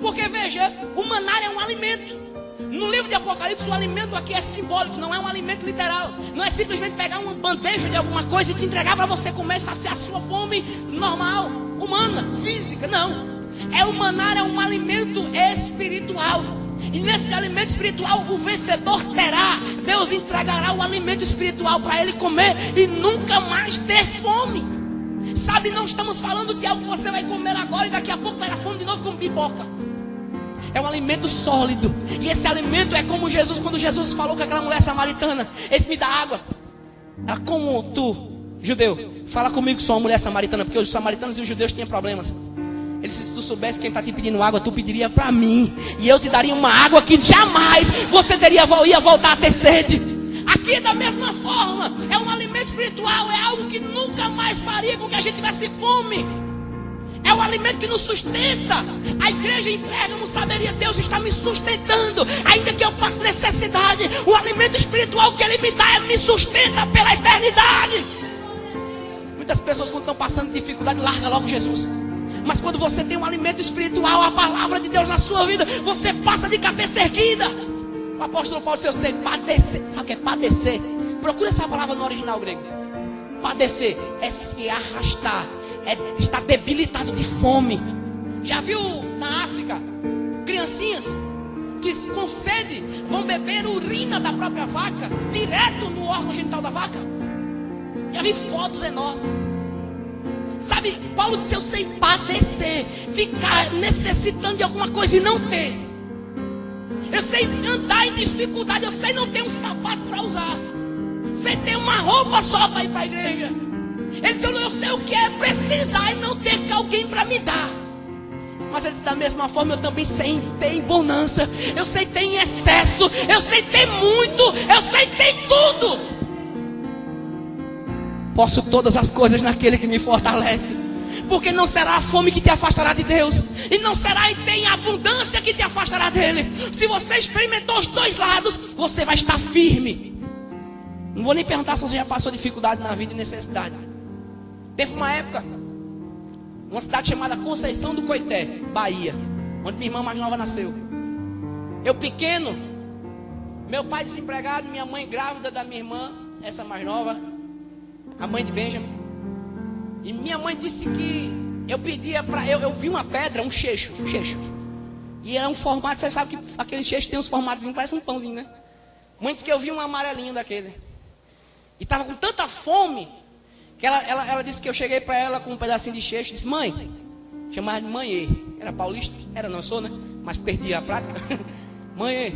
Porque veja, o maná é um alimento. No livro de Apocalipse, o alimento aqui é simbólico, não é um alimento literal. Não é simplesmente pegar uma bandeja de alguma coisa e te entregar para você comer e saciar a sua fome normal, humana, física. Não, o maná é um alimento espiritual. E nesse alimento espiritual o vencedor terá, Deus entregará o alimento espiritual para ele comer e nunca mais ter fome. Sabe, não estamos falando de algo que você vai comer agora e daqui a pouco terá fome de novo como pipoca. É um alimento sólido. E esse alimento é como Jesus, quando Jesus falou com aquela mulher samaritana: esse me dá água. Ela: como tu, judeu, fala comigo que sou uma mulher samaritana? Porque os samaritanos e os judeus tinham problemas. Ele disse: se tu soubesse quem está te pedindo água, tu pediria para mim, e eu te daria uma água que jamais você ia voltar a ter sede. Aqui da mesma forma, é um alimento espiritual, é algo que nunca mais faria com que a gente tivesse fome. É o alimento que nos sustenta. A igreja em Pérgamo saberia: Deus está me sustentando, ainda que eu passe necessidade. O alimento espiritual que Ele me dá me sustenta pela eternidade. Muitas pessoas, quando estão passando dificuldade, largam logo Jesus. Mas quando você tem um alimento espiritual, a palavra de Deus na sua vida, você passa de cabeça erguida. O apóstolo Paulo disse: eu sei padecer. Sabe o que é padecer? Procura essa palavra no original grego. Padecer é se arrastar, é estar debilitado de fome. Já viu na África criancinhas que com sede vão beber urina da própria vaca direto no órgão genital da vaca? Já vi fotos enormes. Sabe, Paulo disse: eu sei padecer, ficar necessitando de alguma coisa e não ter. Eu sei andar em dificuldade, eu sei não ter um sapato para usar, sei ter uma roupa só para ir para a igreja. Ele disse: eu sei o que é precisar e não ter alguém para me dar. Mas ele disse: da mesma forma eu também sei ter em bonança, eu sei ter em excesso, eu sei ter muito, eu sei ter tudo. Posso todas as coisas naquele que me fortalece. Porque não será a fome que te afastará de Deus, e não será e tem abundância que te afastará dele. Se você experimentou os dois lados, você vai estar firme. Não vou nem perguntar se você já passou dificuldade na vida e necessidade. Teve uma época, uma cidade chamada Conceição do Coité, Bahia, onde minha irmã mais nova nasceu. Eu pequeno, meu pai desempregado, minha mãe grávida da minha irmã, essa mais nova, a mãe de Benjamin. E minha mãe disse que eu pedia para... Eu vi uma pedra, um cheixo. E era um formato, você sabe que aquele cheixo tem uns formatos, parece um pãozinho, né? Mãe disse que eu vi um amarelinho daquele. E estava com tanta fome, que ela disse que eu cheguei para ela com um pedacinho de cheixo. Disse: mãe, chamava de mãe. Era paulista? Era, não sou, né? Mas perdi a prática. Mãe,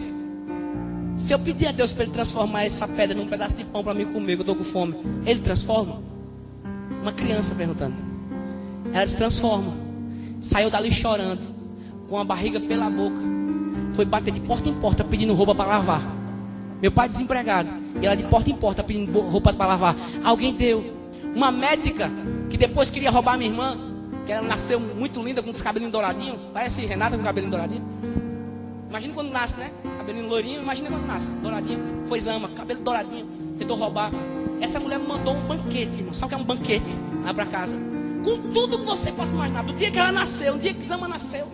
se eu pedir a Deus para Ele transformar essa pedra num pedaço de pão para mim comer, que eu estou com fome, Ele transforma? Uma criança perguntando. Ela se transforma. Saiu dali chorando, com a barriga pela boca. Foi bater de porta em porta pedindo roupa para lavar. Meu pai desempregado, e ela de porta em porta pedindo roupa para lavar. Alguém deu. Uma médica que depois queria roubar minha irmã, que ela nasceu muito linda, com os cabelinhos douradinhos. Parece Renata com cabelinho douradinho. Imagina quando nasce, né? Cabelinho loirinho, imagina quando nasce, douradinho. Foi Zama, cabelo douradinho. Tentou roubar. Essa mulher me mandou um banquete, irmão. Sabe o que é um banquete? Lá para casa. Com tudo que você possa imaginar. Do dia que ela nasceu, do dia que Zama nasceu,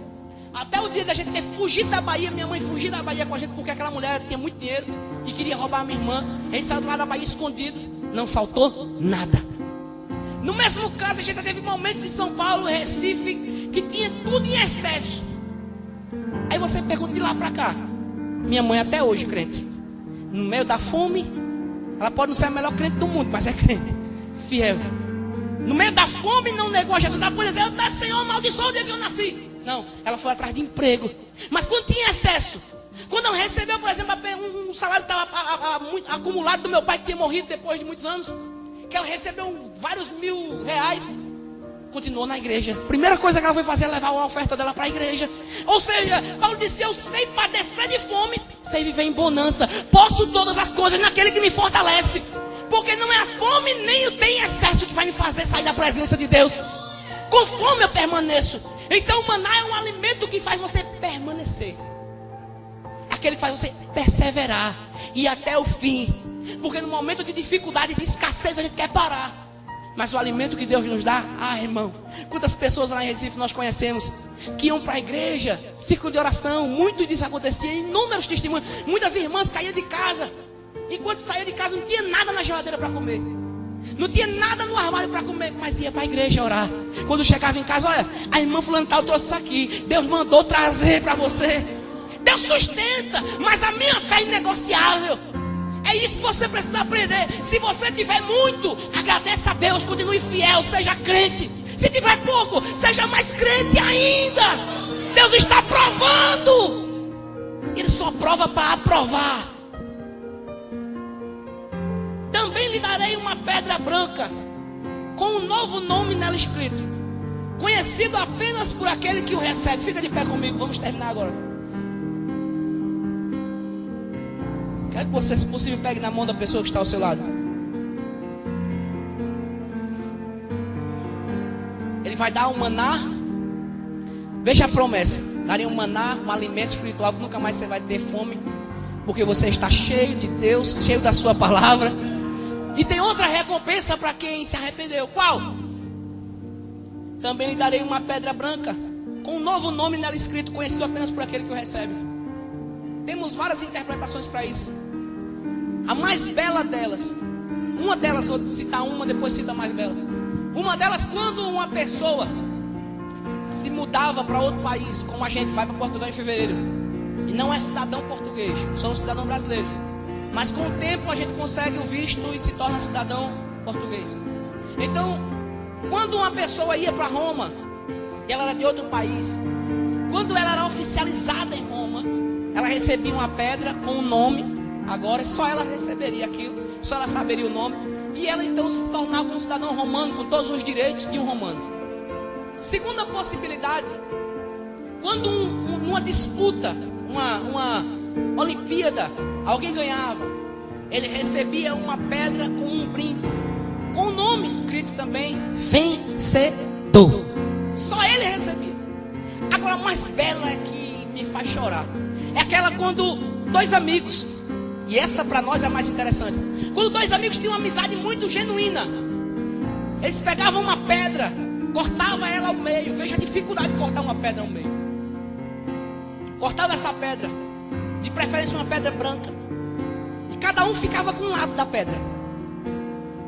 até o dia da gente ter fugido da Bahia. Minha mãe fugiu da Bahia com a gente, porque aquela mulher tinha muito dinheiro e queria roubar a minha irmã. A gente saiu lá da Bahia escondido. Não faltou nada. No mesmo caso, a gente teve momentos em São Paulo, Recife, que tinha tudo em excesso. Aí você pergunta de lá para cá. Minha mãe até hoje crente. No meio da fome, ela pode não ser a melhor crente do mundo, mas é crente, fiel. No meio da fome não negou a Jesus. Ela podia dizer, mas Senhor, amaldiçoa o dia que eu nasci. Não, ela foi atrás de emprego. Mas quando tinha excesso, quando ela recebeu, por exemplo, um salário que estava acumulado do meu pai, que tinha morrido depois de muitos anos, que ela recebeu vários mil-reais, continuou na igreja. Primeira coisa que ela foi fazer é levar a oferta dela para a igreja. Ou seja, Paulo disse, eu sei padecer de fome, sei viver em bonança. Posso todas as coisas naquele que me fortalece. Porque não é a fome nem o tem excesso que vai me fazer sair da presença de Deus. Com fome eu permaneço. Então o maná é um alimento que faz você permanecer. Aquele que faz você perseverar e até o fim. Porque no momento de dificuldade, de escassez, a gente quer parar. Mas o alimento que Deus nos dá, irmão, quantas pessoas lá em Recife nós conhecemos que iam para a igreja, círculo de oração, muito disso acontecia, inúmeros testemunhos. Muitas irmãs caíam de casa, enquanto saía de casa não tinha nada na geladeira para comer, não tinha nada no armário para comer, mas ia para a igreja orar. Quando chegava em casa, olha, a irmã fulano tal trouxe isso aqui, Deus mandou trazer para você. Deus sustenta, mas a minha fé é inegociável. É isso que você precisa aprender. Se você tiver muito, agradeça a Deus, continue fiel, seja crente. Se tiver pouco, seja mais crente ainda. Deus está provando. Ele só prova para aprovar. Também lhe darei uma pedra branca, com um novo nome nela escrito, conhecido apenas por aquele que o recebe. Fica de pé comigo, vamos terminar agora. Quero que você, se possível, pegue na mão da pessoa que está ao seu lado. Ele vai dar um maná. Veja a promessa. Daria um maná, um alimento espiritual que nunca mais você vai ter fome, porque você está cheio de Deus, cheio da sua palavra. E tem outra recompensa para quem se arrependeu. Qual? Também lhe darei uma pedra branca, com um novo nome nela escrito, conhecido apenas por aquele que o recebe. Temos várias interpretações para isso. A mais bela delas, uma delas, vou citar uma, depois cito a mais bela. Uma delas, quando uma pessoa se mudava para outro país, como a gente vai para Portugal em fevereiro, e não é cidadão português, somos cidadão brasileiro, mas com o tempo a gente consegue o visto e se torna cidadão português. Então, quando uma pessoa ia para Roma, e ela era de outro país, quando ela era oficializada em Roma, ela recebia uma pedra com um nome. Agora só ela receberia aquilo, só ela saberia o nome. E ela então se tornava um cidadão romano, com todos os direitos de um romano. Segunda possibilidade, quando numa disputa, uma Olimpíada, alguém ganhava, ele recebia uma pedra com um brinde, com o nome escrito também, vencedor. Só ele recebia. Agora a mais bela é que me faz chorar, é aquela quando dois amigos, e essa para nós é a mais interessante, quando dois amigos tinham uma amizade muito genuína, eles pegavam uma pedra, cortavam ela ao meio. Veja a dificuldade de cortar uma pedra ao meio. Cortava essa pedra, de preferência uma pedra branca, e cada um ficava com um lado da pedra.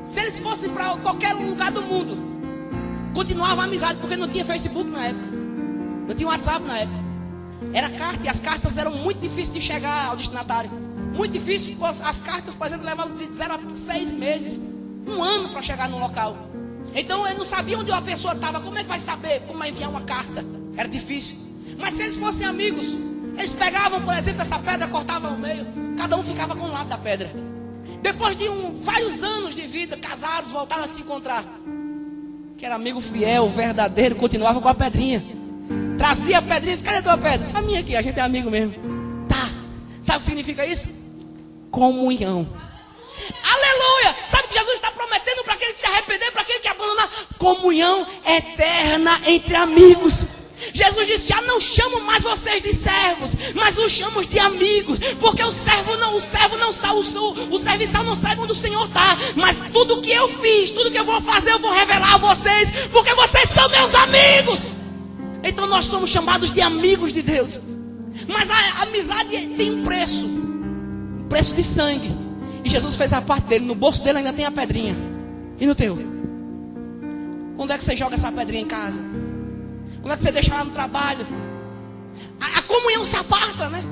Se eles fossem para qualquer lugar do mundo, continuava a amizade, porque não tinha Facebook na época, não tinha WhatsApp na época, era carta, e as cartas eram muito difíceis de chegar ao destinatário. Muito difícil. As cartas, por exemplo, levavam de 0 a 6 meses, um ano para chegar no local. Então ele não sabia onde uma pessoa estava. Como é que vai saber como vai enviar uma carta? Era difícil. Mas se eles fossem amigos, eles pegavam, por exemplo, essa pedra, cortavam ao meio, cada um ficava com um lado da pedra. Depois de vários anos de vida, casados, voltaram a se encontrar. Que era amigo fiel, verdadeiro, continuava com a pedrinha. Trazia a pedrinha e disse, cadê a tua pedra? Essa minha aqui, a gente é amigo mesmo. Tá. Sabe o que significa isso? Comunhão. Aleluia! Sabe o que Jesus está prometendo para aquele que se arrepender, para aquele que abandonar? Comunhão eterna entre amigos. Jesus disse, já não chamo mais vocês de servos, mas os chamo de amigos. Porque o serviçal não sabe onde o Senhor está. Mas tudo que eu fiz, tudo que eu vou fazer, eu vou revelar a vocês, porque vocês são meus amigos. Então nós somos chamados de amigos de Deus. Mas a amizade tem um preço de sangue. E Jesus fez a parte dele. No bolso dele ainda tem a pedrinha. E no teu? Quando é que você joga essa pedrinha em casa? Quando é que você deixa lá no trabalho? A comunhão se aparta, né?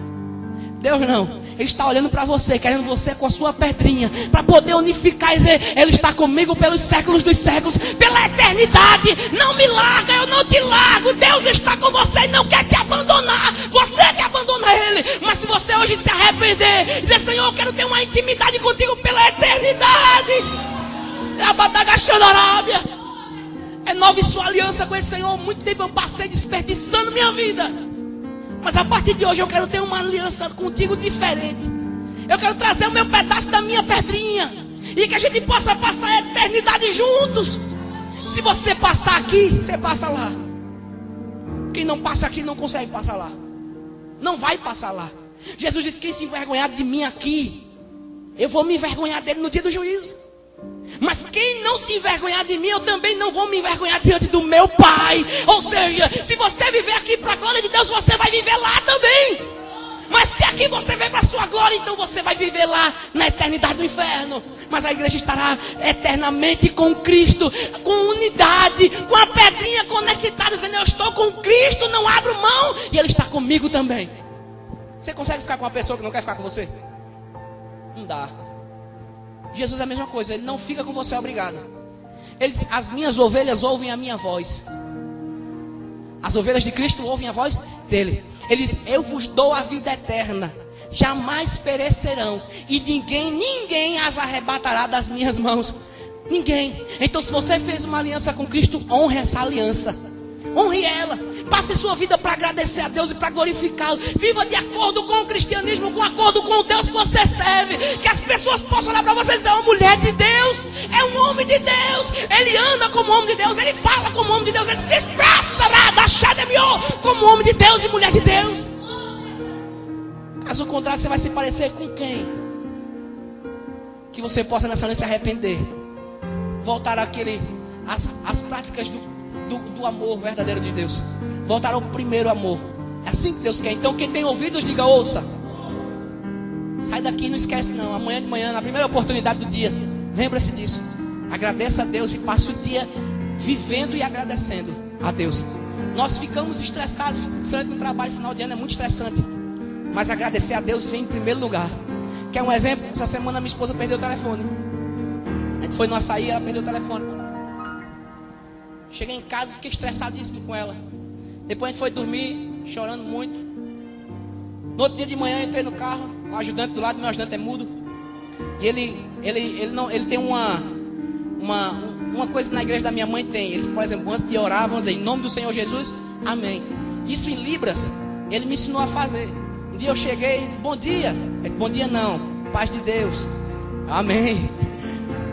Deus não. Ele está olhando para você, querendo você com a sua pedrinha, para poder unificar e dizer: Ele está comigo pelos séculos dos séculos, pela eternidade. Não me larga, eu não te largo. Deus está com você e não quer te abandonar. Você que abandona Ele. Mas se você hoje se arrepender, dizer: Senhor, eu quero ter uma intimidade contigo pela eternidade. Renove sua aliança com esse Senhor. Muito tempo eu passei desperdiçando minha vida, mas a partir de hoje eu quero ter uma aliança contigo diferente. Eu quero trazer o meu pedaço da minha pedrinha, e que a gente possa passar a eternidade juntos. Se você passar aqui, você passa lá. Quem não passa aqui não consegue passar lá. Não vai passar lá. Jesus disse: quem se envergonhar de mim aqui, eu vou me envergonhar dele no dia do juízo. Mas quem não se envergonhar de mim, eu também não vou me envergonhar diante do meu Pai. Ou seja, se você viver aqui para a glória de Deus, você vai viver lá também. Mas se aqui você veio para a sua glória, então você vai viver lá na eternidade do inferno. Mas a igreja estará eternamente com Cristo, com unidade, com a pedrinha conectada, dizendo: eu estou com Cristo, não abro mão, e Ele está comigo também. Você consegue ficar com uma pessoa que não quer ficar com você? Não dá. Jesus é a mesma coisa, Ele não fica com você obrigado. Ele diz: as minhas ovelhas ouvem a minha voz. As ovelhas de Cristo ouvem a voz dele. Ele diz: eu vos dou a vida eterna, jamais perecerão, e ninguém as arrebatará das minhas mãos. Ninguém. Então, se você fez uma aliança com Cristo, honre essa aliança, honre ela. Passe sua vida para agradecer a Deus e para glorificá-lo. Viva de acordo com o cristianismo, com acordo com o Deus que você serve. Que as pessoas possam olhar para você e dizer: é uma mulher de Deus, é um homem de Deus. Ele anda como homem de Deus, ele fala como homem de Deus, ele se expressa como homem de Deus e mulher de Deus. Caso contrário, você vai se parecer com quem? Que você possa nessa noite se arrepender, voltar às práticas do amor verdadeiro de Deus, voltar ao primeiro amor. É assim que Deus quer. Então quem tem ouvidos, diga: ouça. Sai daqui e não esquece não. Amanhã de manhã, na primeira oportunidade do dia, lembra-se disso. Agradeça a Deus e passe o dia vivendo e agradecendo a Deus. Nós ficamos estressados, principalmente no trabalho final de ano, é muito estressante. Mas agradecer a Deus vem em primeiro lugar. Quer um exemplo? Essa semana minha esposa perdeu o telefone. A gente foi no açaí, ela perdeu o telefone. Cheguei em casa e fiquei estressadíssimo com ela. Depois a gente foi dormir, chorando muito. No outro dia de manhã eu entrei no carro, o ajudante do lado, meu ajudante é mudo. E ele tem uma coisa na igreja da minha mãe tem. Eles, por exemplo, antes de orar, vão dizer: em nome do Senhor Jesus, amém. Isso em Libras, ele me ensinou a fazer. Um dia eu cheguei e disse: bom dia. Ele disse: bom dia não, paz de Deus, amém.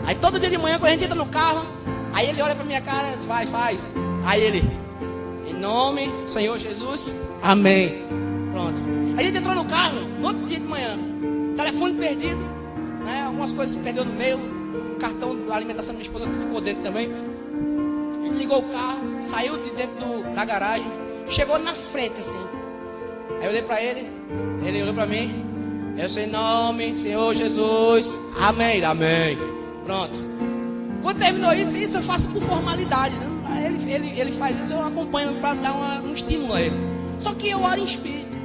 Aí todo dia de manhã, quando a gente entra no carro, aí ele olha pra minha cara e diz: vai, faz. Aí ele: em nome do Senhor Jesus, amém. Pronto. Aí a gente entrou no carro, no outro dia de manhã, telefone perdido, né? Algumas coisas perdeu no meio, o cartão da alimentação da minha esposa ficou dentro também. A gente ligou o carro, saiu de dentro da garagem, chegou na frente assim. Aí eu olhei pra ele olhou pra mim. Eu sei: em nome do Senhor Jesus, amém, amém. Pronto. Quando terminou isso eu faço por formalidade, né? Ele faz isso, eu acompanho para dar um estímulo a ele. Só que eu oro em espírito.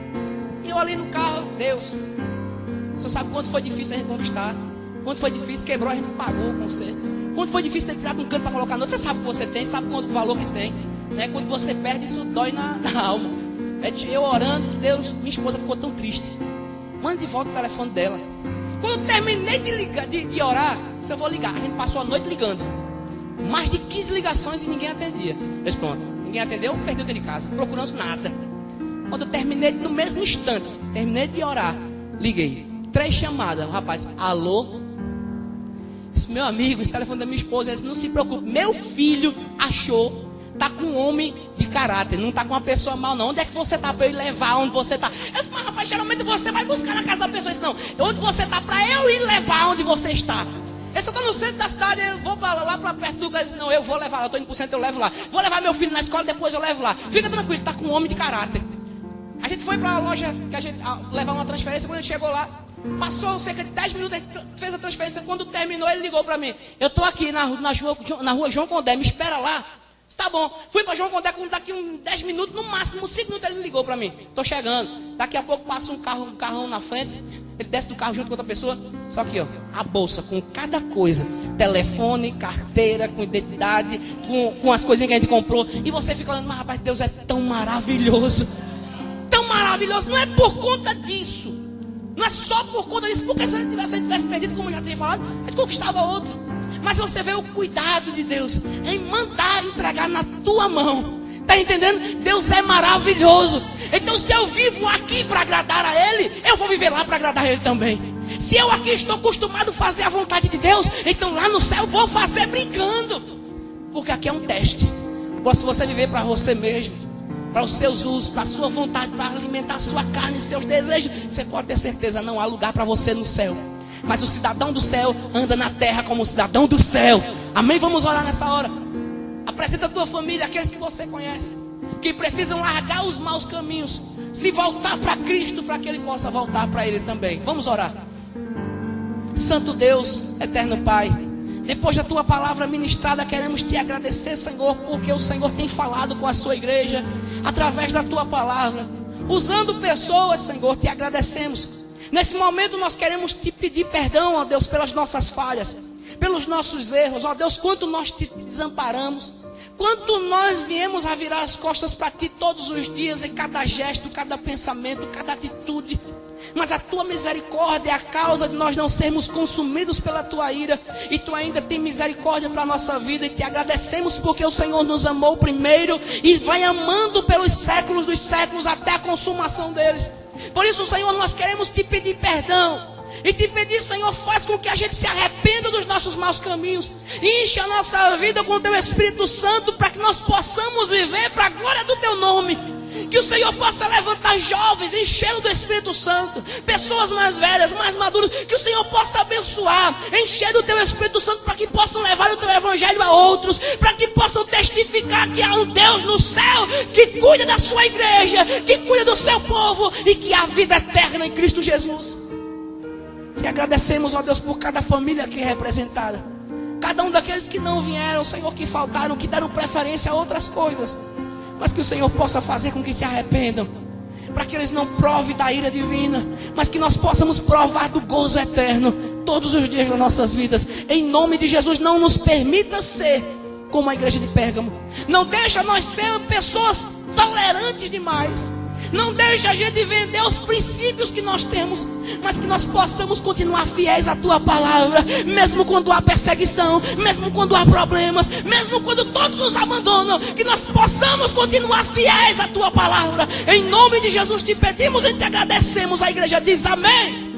E eu ali no carro: Deus, o Senhor sabe quanto foi difícil a gente conquistar, quanto foi difícil, quebrou, a gente pagou com você. Quanto foi difícil ter tirado um canto para colocar no outro. Você sabe o que você tem, sabe quanto o valor que tem, né? Quando você perde, isso dói na alma. Eu orando, disse: Deus, minha esposa ficou tão triste, manda de volta o telefone dela. Quando eu terminei de orar, se eu vou ligar, a gente passou a noite ligando, mais de 15 ligações e ninguém atendia. Eu disse: pronto, ninguém atendeu, perdeu dentro de casa, procurando nada. Quando eu terminei, no mesmo instante, terminei de orar, liguei, 3 chamadas. O rapaz: alô? Disse: meu amigo, esse telefone da minha esposa. Ele disse: não se preocupe, meu filho achou, tá com um homem de caráter, não tá com uma pessoa mal não. Onde é que você tá para eu ir levar onde você tá? Eu disse: mas rapaz, geralmente você vai buscar na casa da pessoa. Eu disse: não, onde você tá para eu ir levar onde você está? Eu só estou no centro da cidade, eu vou lá para perto do lugar. Não, eu vou levar lá, eu estou indo para o centro, eu levo lá. Vou levar meu filho na escola, depois eu levo lá. Fica tranquilo, está com um homem de caráter. A gente foi para a loja, que a gente levar uma transferência. Quando a gente chegou lá, passou cerca de 10 minutos, fez a transferência. Quando terminou, ele ligou para mim: eu estou aqui na rua João Condé, me espera lá. Tá bom, fui para João Condé, daqui uns 10 minutos, no máximo 5 minutos ele ligou para mim. Tô chegando. Daqui a pouco passa um carrão na frente. Ele desce do carro junto com outra pessoa. Só que, ó, a bolsa com cada coisa: telefone, carteira, com identidade, com as coisinhas que a gente comprou. E você fica olhando, mas rapaz, Deus é tão maravilhoso. Tão maravilhoso. Não é por conta disso. Não é só por conta disso. Porque se ele tivesse perdido, como eu já tinha falado, a gente conquistava outro. Mas você vê o cuidado de Deus em mandar entregar na tua mão. Está entendendo? Deus é maravilhoso. Então se eu vivo aqui para agradar a Ele, eu vou viver lá para agradar a Ele também. Se eu aqui estou acostumado a fazer a vontade de Deus, então lá no céu eu vou fazer brincando. Porque aqui é um teste. Agora se você viver para você mesmo, para os seus usos, para a sua vontade, para alimentar a sua carne e seus desejos, você pode ter certeza, não há lugar para você no céu. Mas o cidadão do céu anda na terra como o cidadão do céu. Amém? Vamos orar nessa hora. Apresenta a tua família, aqueles que você conhece, que precisam largar os maus caminhos, se voltar para Cristo, para que Ele possa voltar para Ele também. Vamos orar. Santo Deus, eterno Pai, depois da tua palavra ministrada, queremos te agradecer, Senhor, porque o Senhor tem falado com a sua igreja através da tua palavra, usando pessoas. Senhor, te agradecemos. Nesse momento nós queremos te pedir perdão, ó Deus, pelas nossas falhas, pelos nossos erros, ó Deus, quanto nós te desamparamos, quanto nós viemos a virar as costas para ti todos os dias, em cada gesto, cada pensamento, cada atitude. Mas a tua misericórdia é a causa de nós não sermos consumidos pela tua ira. E tu ainda tem misericórdia para a nossa vida. E te agradecemos porque o Senhor nos amou primeiro e vai amando pelos séculos dos séculos até a consumação deles. Por isso, Senhor, nós queremos te pedir perdão. E te pedir, Senhor, faz com que a gente se arrependa dos nossos maus caminhos. Enche a nossa vida com o teu Espírito Santo para que nós possamos viver para a glória do teu nome. Que o Senhor possa levantar jovens, enchê-los do Espírito Santo, pessoas mais velhas, mais maduras, que o Senhor possa abençoar, encher do teu Espírito Santo, para que possam levar o teu evangelho a outros, para que possam testificar que há um Deus no céu, que cuida da sua igreja, que cuida do seu povo, e que há vida eterna em Cristo Jesus. E agradecemos, ó Deus, por cada família aqui representada, cada um daqueles que não vieram, Senhor, que faltaram, que deram preferência a outras coisas, mas que o Senhor possa fazer com que se arrependam, para que eles não provem da ira divina, mas que nós possamos provar do gozo eterno todos os dias das nossas vidas. Em nome de Jesus, não nos permita ser como a igreja de Pérgamo. Não deixa nós ser pessoas tolerantes demais. Não deixa a gente vender os princípios que nós temos, mas que nós possamos continuar fiéis à tua palavra, mesmo quando há perseguição, mesmo quando há problemas, mesmo quando todos nos abandonam, que nós possamos continuar fiéis à tua palavra. Em nome de Jesus te pedimos e te agradecemos. A igreja diz amém.